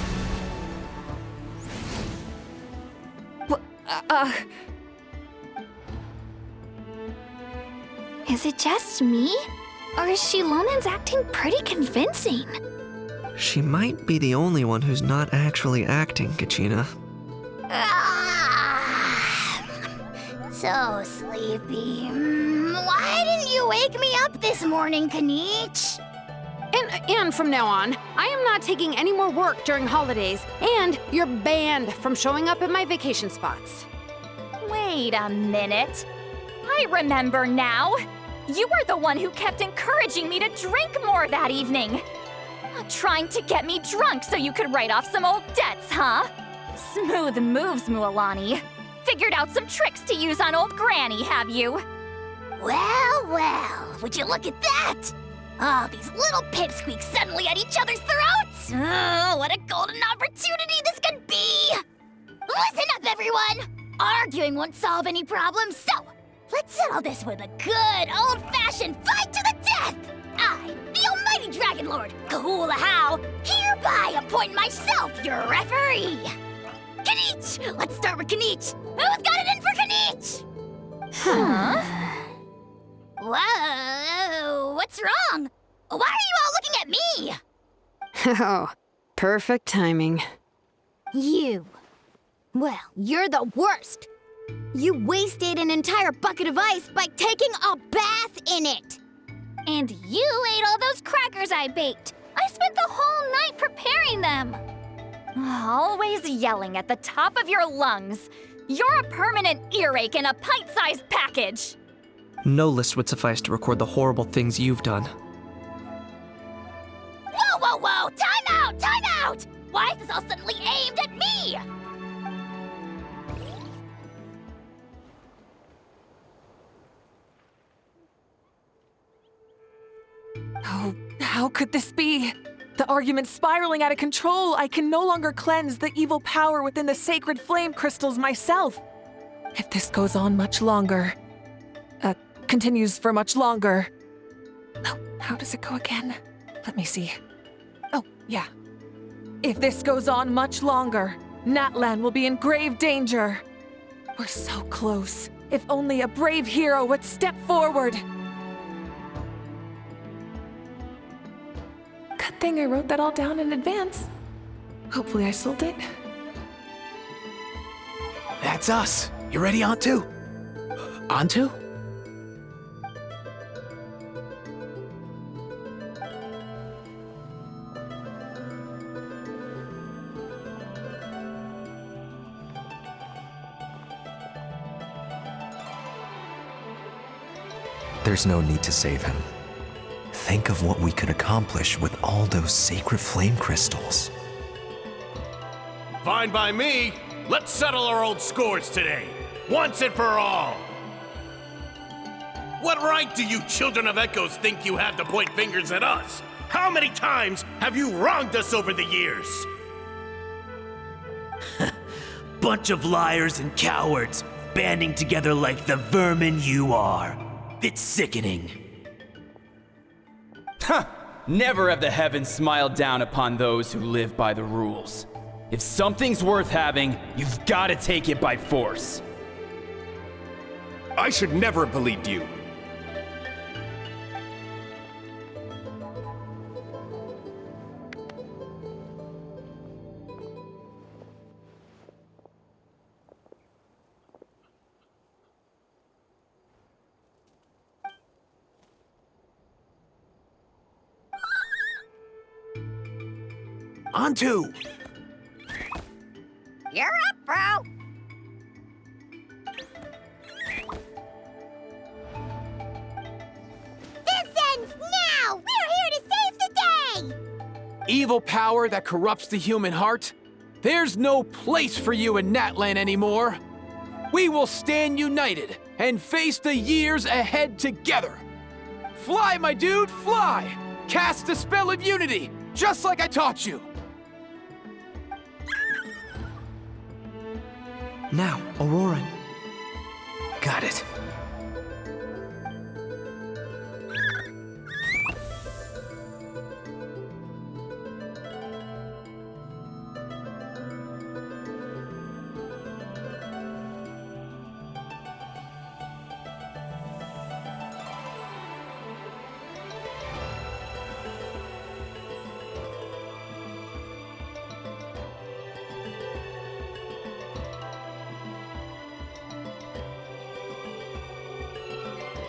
Is it just me? Or is Shilonen's acting pretty convincing? She might be the only one who's not actually acting, Kachina. So sleepy. Why didn't you wake me up this morning, Kanich? And from now on, I am not taking any more work during holidays, and you're banned from showing up at my vacation spots. Wait a minute. I remember now. You were the one who kept encouraging me to drink more that evening. Trying to get me drunk so you could write off some old debts, huh? Smooth moves, Mualani. Figured out some tricks to use on old Granny, have you? Well, well, would you look at that? Oh, these little pipsqueaks suddenly at each other's throats! Oh, what a golden opportunity this could be! Listen up, everyone! Arguing won't solve any problems, so let's settle this with a good, old-fashioned fight to the death! I, the almighty Dragon Lord, Kahula-How, hereby appoint myself your referee! Kanich! Let's start with Kanich! Who's got it in for Kanich? Huh? Whoa, what's wrong? Why are you all looking at me? Oh, perfect timing. You. Well, you're the worst. You wasted an entire bucket of ice by taking a bath in it. And you ate all those crackers I baked. I spent the whole night preparing them. Always yelling at the top of your lungs. You're a permanent earache in a pint-sized package. No list would suffice to record the horrible things you've done. Whoa, whoa, whoa! Time out! Time out! Why is this all suddenly aimed at me? Oh, how could this be? The argument's spiraling out of control. I can no longer cleanse the evil power within the sacred flame crystals myself. If this goes on much longer, continues for much longer. Oh, how does it go again? Let me see. Oh, yeah. If this goes on much longer, Natlan will be in grave danger. We're so close. If only a brave hero would step forward. Good thing I wrote that all down in advance. Hopefully I sold it. That's us. You ready, Antu? Antu? There's no need to save him. Think of what we could accomplish with all those sacred flame crystals. Fine by me. Let's settle our old scores today, once and for all. What right do you children of Echoes think you have to point fingers at us? How many times have you wronged us over the years? Bunch of liars and cowards, banding together like the vermin you are. It's sickening. Huh! Never have the heavens smiled down upon those who live by the rules. If something's worth having, you've got to take it by force. I should never have believed you. Antu! You're up, bro! This evil power that corrupts the human heart, there's no place for you in Natlan anymore. We will stand united and face the years ahead together. Fly, my dude, fly! Cast the spell of unity, just like I taught you. Now, Auroran. Got it.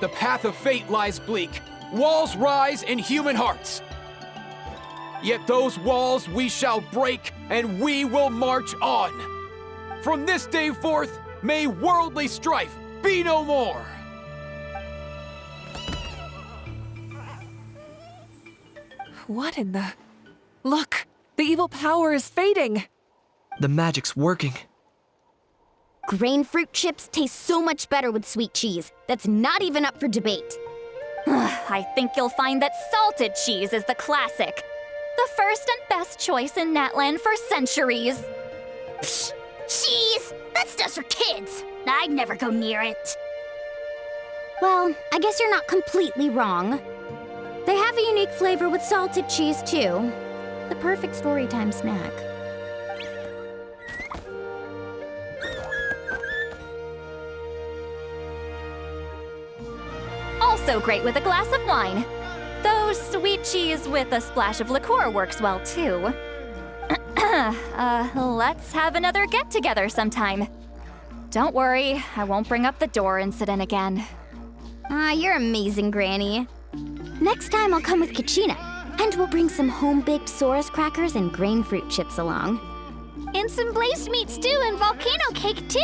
The path of fate lies bleak. Walls rise in human hearts. Yet those walls we shall break, and we will march on. From this day forth, may worldly strife be no more. What in the... Look! The evil power is fading! The magic's working. Grain fruit chips taste so much better with sweet cheese. That's not even up for debate. I think you'll find that salted cheese is the classic. The first and best choice in Natlan for centuries. Psh, cheese! That stuff's for kids. I'd never go near it. Well, I guess you're not completely wrong. They have a unique flavor with salted cheese, too. The perfect storytime snack. Also great with a glass of wine. Though sweet cheese with a splash of liqueur works well, too. Let's have another get-together sometime. Don't worry, I won't bring up the door incident again. You're amazing, Granny. Next time I'll come with Kachina, and we'll bring some home-baked Saurus crackers and grain fruit chips along. And some blazed meat stew and volcano cake, too!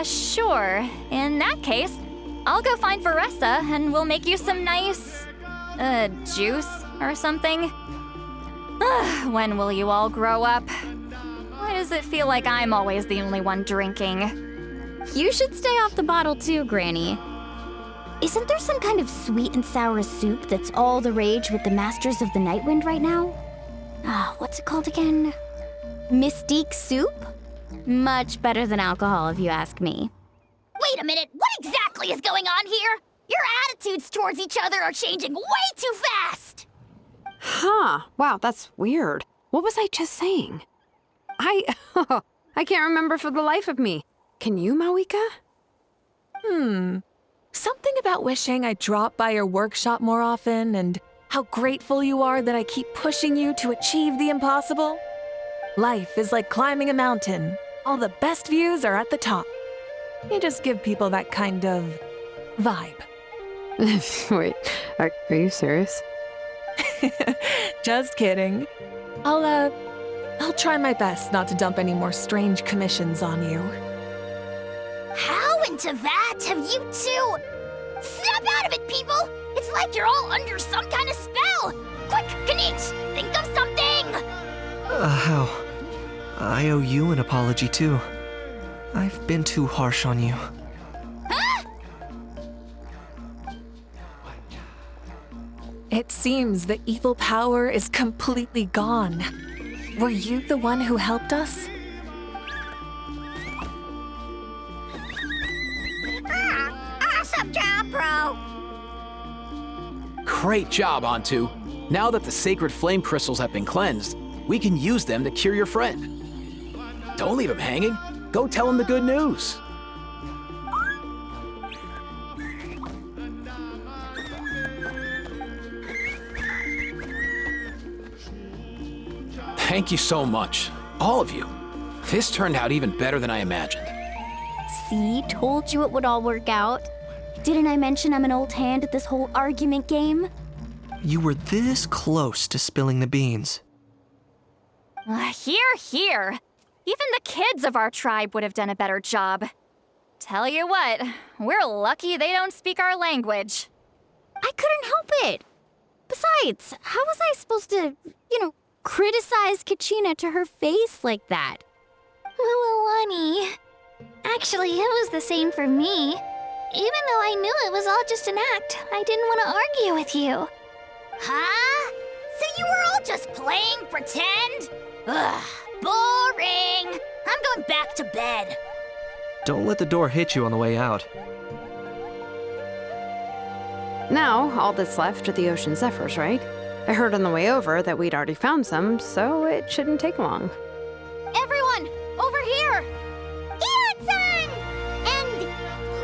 Sure. In that case, I'll go find Varessa and we'll make you some nice, juice or something. When will you all grow up? Why does it feel like I'm always the only one drinking? You should stay off the bottle too, Granny. Isn't there some kind of sweet and sour soup that's all the rage with the Masters of the Nightwind right now? What's it called again? Mystique soup? Much better than alcohol, if you ask me. Wait a minute, what exactly is going on here? Your attitudes towards each other are changing way too fast! Huh. Wow, that's weird. What was I just saying? I can't remember for the life of me. Can you, Mawika? Something about wishing I'd drop by your workshop more often and how grateful you are that I keep pushing you to achieve the impossible. Life is like climbing a mountain. All the best views are at the top. You just give people that kind of vibe. Wait, are you serious? Just kidding. I'll try my best not to dump any more strange commissions on you. How into that have you two? Snap out of it, people! It's like you're all under some kind of spell! Quick, Kanich, think of something! How? I owe you an apology too. I've been too harsh on you. Huh? It seems the evil power is completely gone. Were you the one who helped us? Awesome job, bro! Great job, Antu. Now that the sacred flame crystals have been cleansed, we can use them to cure your friend. Don't leave him hanging. Go tell him the good news. Thank you so much, all of you. This turned out even better than I imagined. See, told you it would all work out. Didn't I mention I'm an old hand at this whole argument game? You were this close to spilling the beans. Here. Even the kids of our tribe would have done a better job. Tell you what, we're lucky they don't speak our language. I couldn't help it. Besides, how was I supposed to, criticize Kachina to her face like that? Muawani. Actually, it was the same for me. Even though I knew it was all just an act, I didn't want to argue with you. Huh? So you were all just playing pretend? Ugh, boring. I'm going back to bed. Don't let the door hit you on the way out. Now, all that's left are the ocean zephyrs, right? I heard on the way over that we'd already found some, so it shouldn't take long. Everyone, over here! Ian-san! And,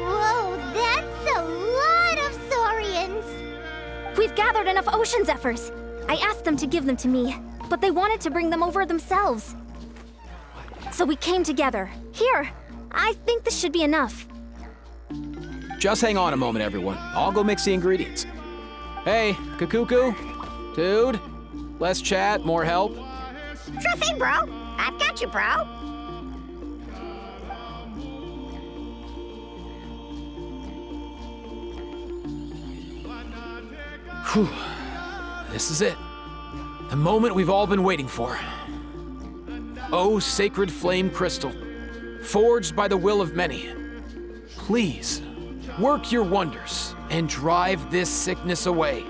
whoa, that's a lot of Saurians. We've gathered enough ocean zephyrs. I asked them to give them to me, but they wanted to bring them over themselves. So we came together. Here, I think this should be enough. Just hang on a moment, everyone. I'll go mix the ingredients. Hey, Kakuku? Dude? Less chat, more help? Sure thing, bro. I've got you, bro. Whew. This is it. The moment we've all been waiting for. Oh, sacred flame crystal, forged by the will of many. Please, work your wonders and drive this sickness away.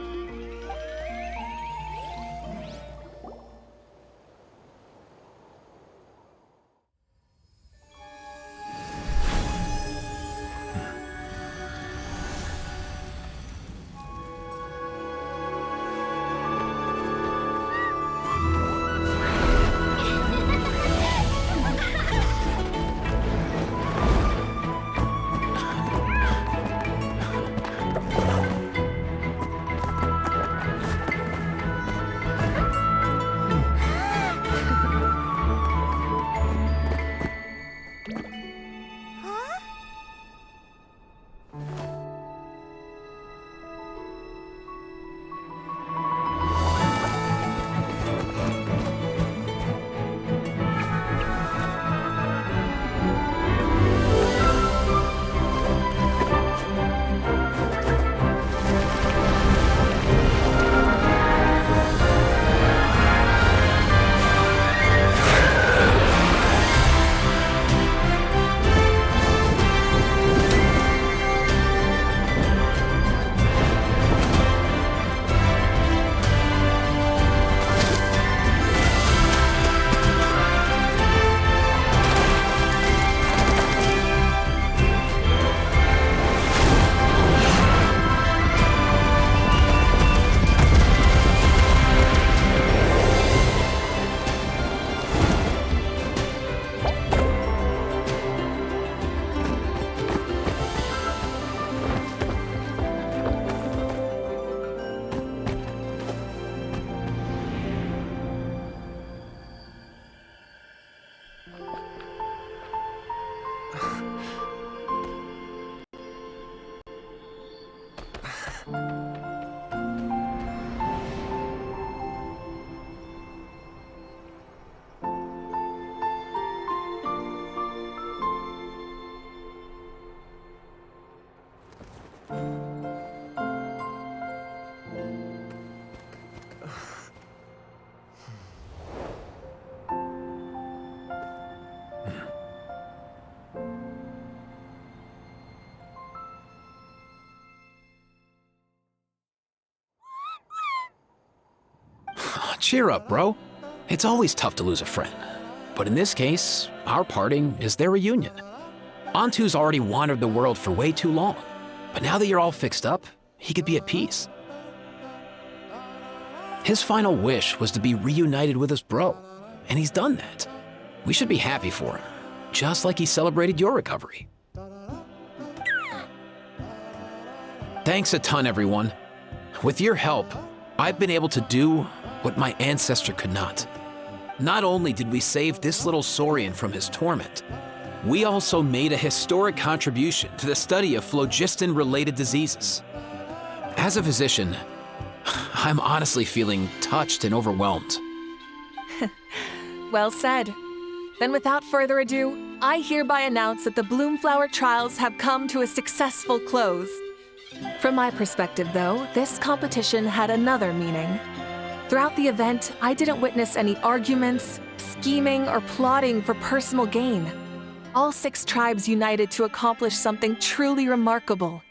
Cheer up, bro. It's always tough to lose a friend. But in this case, our parting is their reunion. Antu's already wandered the world for way too long. But now that you're all fixed up, he could be at peace. His final wish was to be reunited with his bro, and he's done that. We should be happy for him, just like he celebrated your recovery. Thanks a ton, everyone. With your help, I've been able to do what my ancestor could not. Not only did we save this little Saurian from his torment, we also made a historic contribution to the study of phlogiston-related diseases. As a physician, I'm honestly feeling touched and overwhelmed. Well said. Then without further ado, I hereby announce that the Bloomflower trials have come to a successful close. From my perspective, though, this competition had another meaning. Throughout the event, I didn't witness any arguments, scheming, or plotting for personal gain. All 6 tribes united to accomplish something truly remarkable.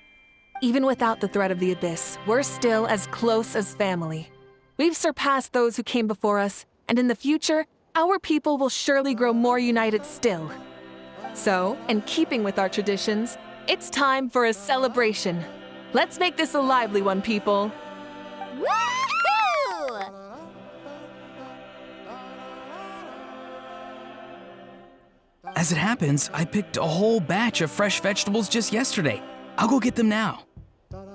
Even without the threat of the Abyss, we're still as close as family. We've surpassed those who came before us, and in the future, our people will surely grow more united still. So, in keeping with our traditions, it's time for a celebration. Let's make this a lively one, people. Woohoo! As it happens, I picked a whole batch of fresh vegetables just yesterday. I'll go get them now.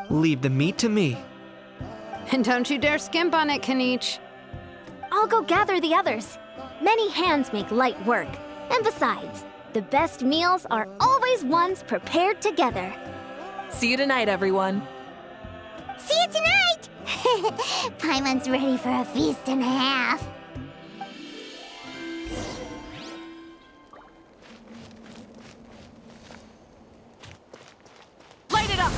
Leave the meat to me. And don't you dare skimp on it, Kanich. I'll go gather the others. Many hands make light work. And besides, the best meals are always ones prepared together. See you tonight, everyone. See you tonight! Paimon's ready for a feast and a half. Light it up!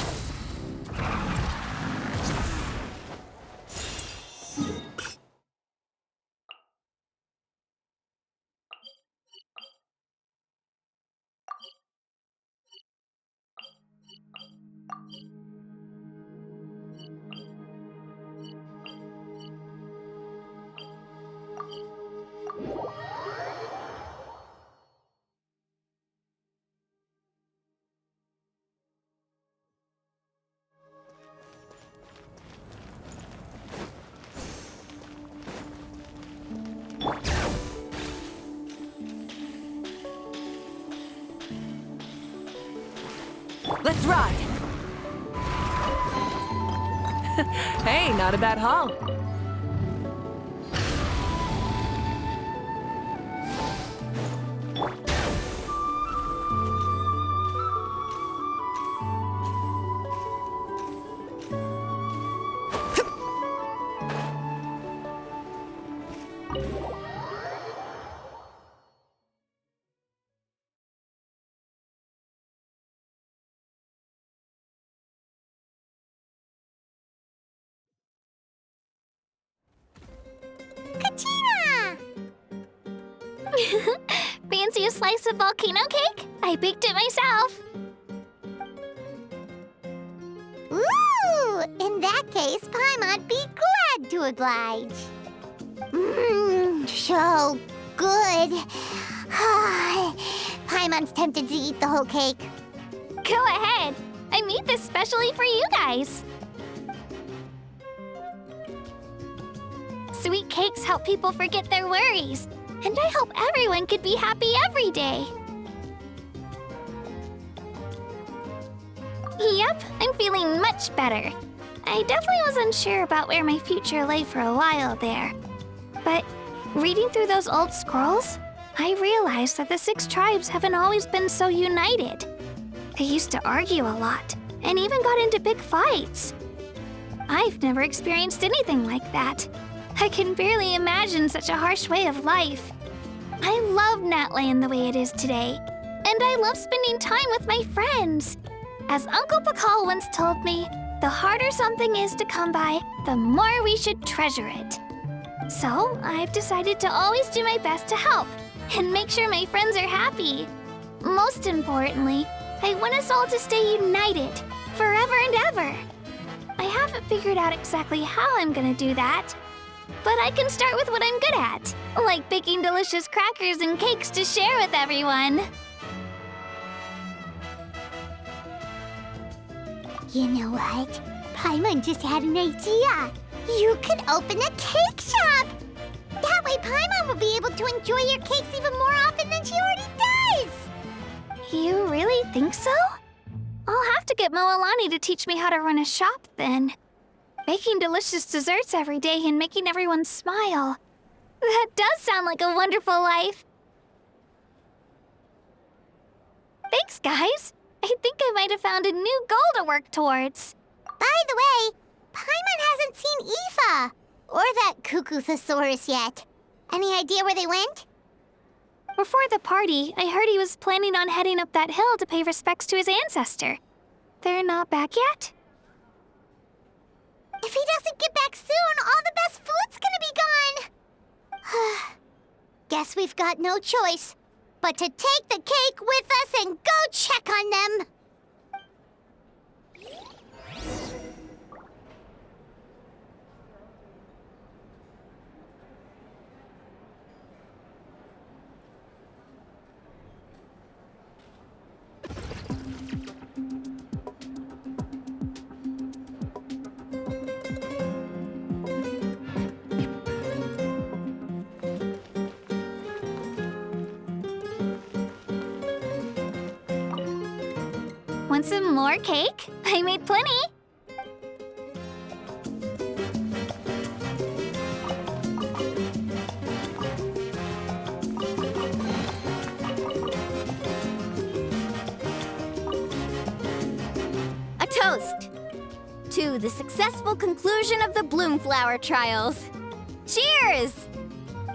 Let's ride! Hey, not a bad haul. Kachina! Fancy a slice of volcano cake? I baked it myself. Ooh! In that case, Paimon'd be glad to oblige. Mmm, so good. Paimon's tempted to eat the whole cake. Go ahead. I made this specially for you guys. Sweet cakes help people forget their worries. And I hope everyone could be happy every day. Yep, I'm feeling much better. I definitely was unsure about where my future lay for a while there. But reading through those old scrolls, I realized that the 6 tribes haven't always been so united. They used to argue a lot, and even got into big fights. I've never experienced anything like that. I can barely imagine such a harsh way of life. I love Natland the way it is today, and I love spending time with my friends. As Uncle Pakal once told me, the harder something is to come by, the more we should treasure it. So I've decided to always do my best to help and make sure my friends are happy. Most importantly, I want us all to stay united forever and ever. I haven't figured out exactly how I'm gonna do that, but I can start with what I'm good at, like baking delicious crackers and cakes to share with everyone. You know what? Paimon just had an idea. You could open a cake shop. That way Paimon will be able to enjoy your cakes even more often than she already does. You really think so? I'll have to get Moalani to teach me how to run a shop then. Baking delicious desserts every day and making everyone smile. That does sound like a wonderful life. Thanks, guys. I think I might have found a new goal to work towards. By the way, Paimon hasn't seen Aoife or that Cuckoo-thosaurus yet. Any idea where they went? Before the party, I heard he was planning on heading up that hill to pay respects to his ancestor. They're not back yet? If he doesn't get back soon, all the best food's gonna be gone. Guess we've got no choice but to take the cake with us and go check on them. Want some more cake? I made plenty. A toast to the successful conclusion of the Bloomflower trials. Cheers!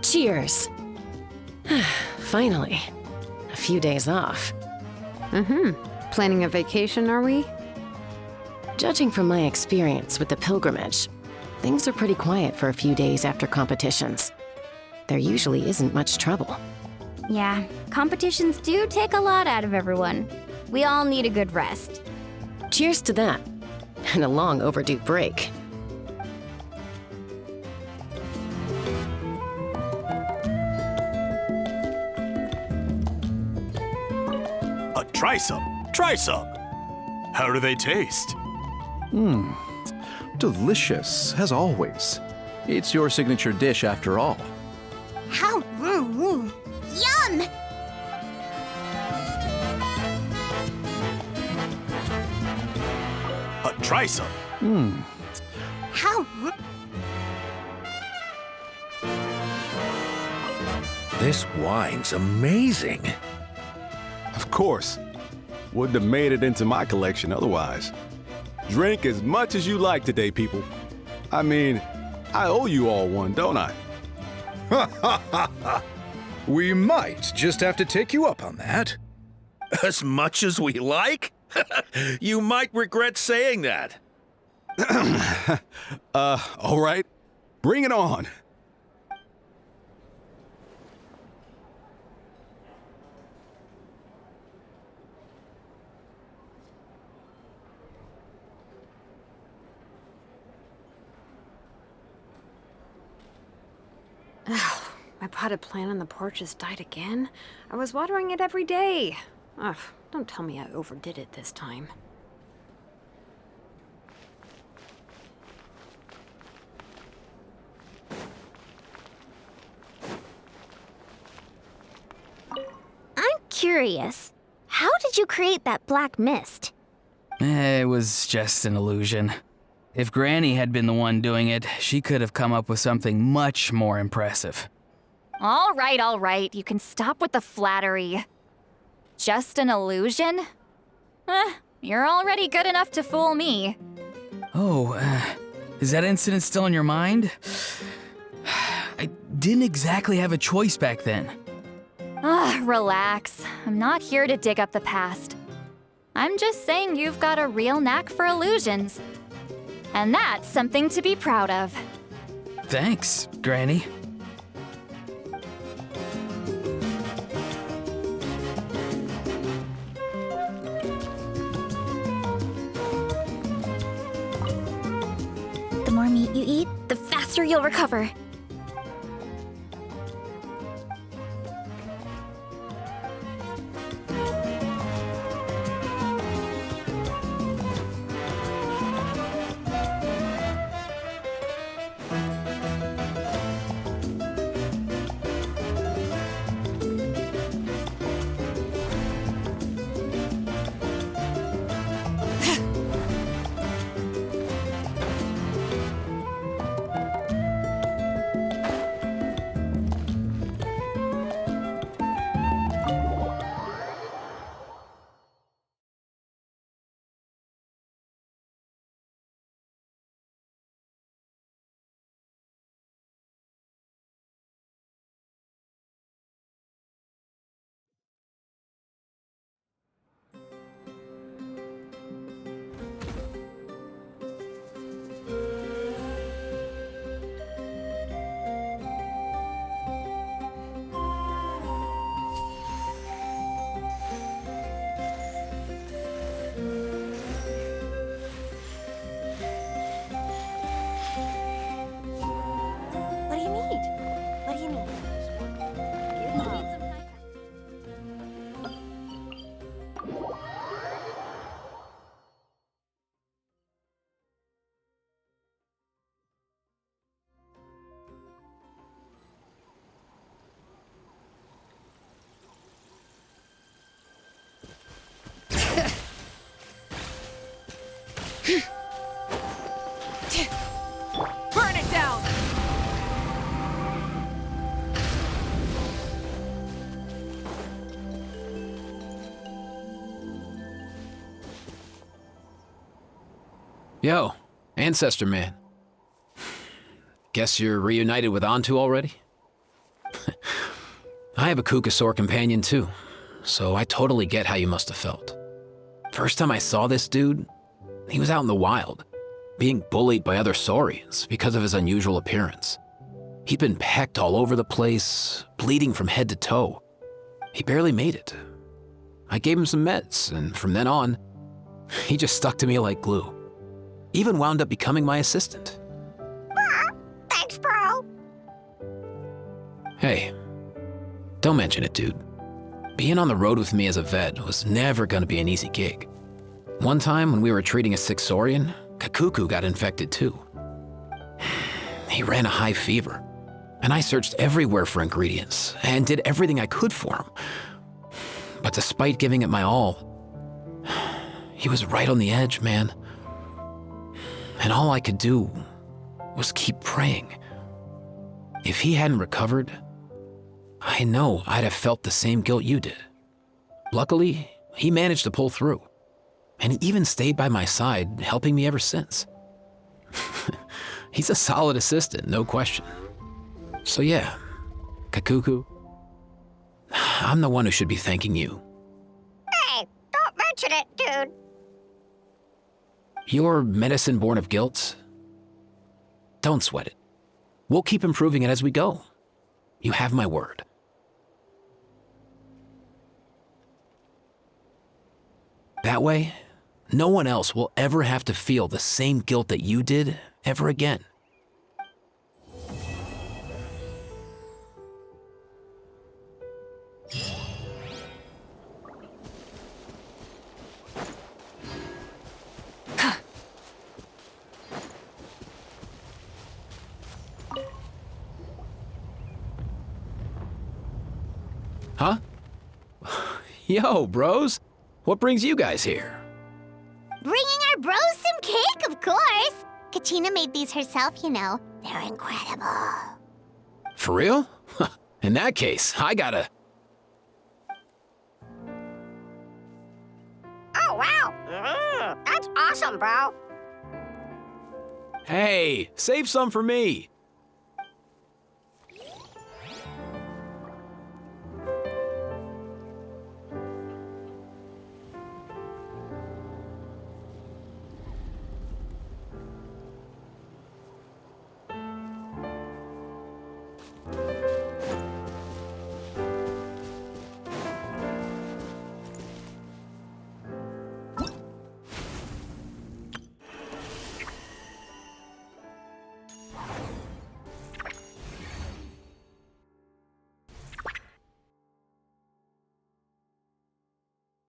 Cheers. Finally. A few days off. Planning a vacation, are we? Judging from my experience with the pilgrimage, things are pretty quiet for a few days after competitions. There usually isn't much trouble. Yeah, competitions do take a lot out of everyone. We all need a good rest. Cheers to that, and a long overdue break. Try some. Try some. How do they taste? Delicious, as always. It's your signature dish after all. How? Yum! Try some. How? This wine's amazing. Of course. Wouldn't have made it into my collection otherwise. Drink as much as you like today, people. I mean, I owe you all one, don't I? We might just have to take you up on that. As much as we like? You might regret saying that. All right. Bring it on. My potted plant on the porch has died again. I was watering it every day. Ugh, don't tell me I overdid it this time. I'm curious. How did you create that black mist? It was just an illusion. If Granny had been the one doing it, she could have come up with something much more impressive. All right. You can stop with the flattery. Just an illusion? You're already good enough to fool me. Oh, is that incident still in your mind? I didn't exactly have a choice back then. Relax. I'm not here to dig up the past. I'm just saying you've got a real knack for illusions. And that's something to be proud of. Thanks, Granny. The more meat you eat, the faster you'll recover. Yo, Ancestor Man. Guess you're reunited with Antu already? I have a Kukasaur companion too, so I totally get how you must have felt. First time I saw this dude, he was out in the wild, being bullied by other Saurians because of his unusual appearance. He'd been pecked all over the place, bleeding from head to toe. He barely made it. I gave him some meds, and from then on, he just stuck to me like glue. Even wound up becoming my assistant. Thanks, bro. Hey, don't mention it, dude. Being on the road with me as a vet was never gonna be an easy gig. One time when we were treating a sick Saurian, Kakuku got infected too. He ran a high fever, and I searched everywhere for ingredients and did everything I could for him. But despite giving it my all, he was right on the edge, man. And all I could do was keep praying. If he hadn't recovered, I know I'd have felt the same guilt you did. Luckily, he managed to pull through, and he even stayed by my side, helping me ever since. He's a solid assistant, no question. So yeah, Kakuku, I'm the one who should be thanking you. Hey, don't mention it, dude. Your medicine born of guilt? Don't sweat it. We'll keep improving it as we go. You have my word. That way, no one else will ever have to feel the same guilt that you did ever again. Huh? Yo, bros. What brings you guys here? Bringing our bros some cake, of course. Kachina made these herself, you know. They're incredible. For real? In that case, I gotta... Oh, wow. That's awesome, bro. Hey, save some for me.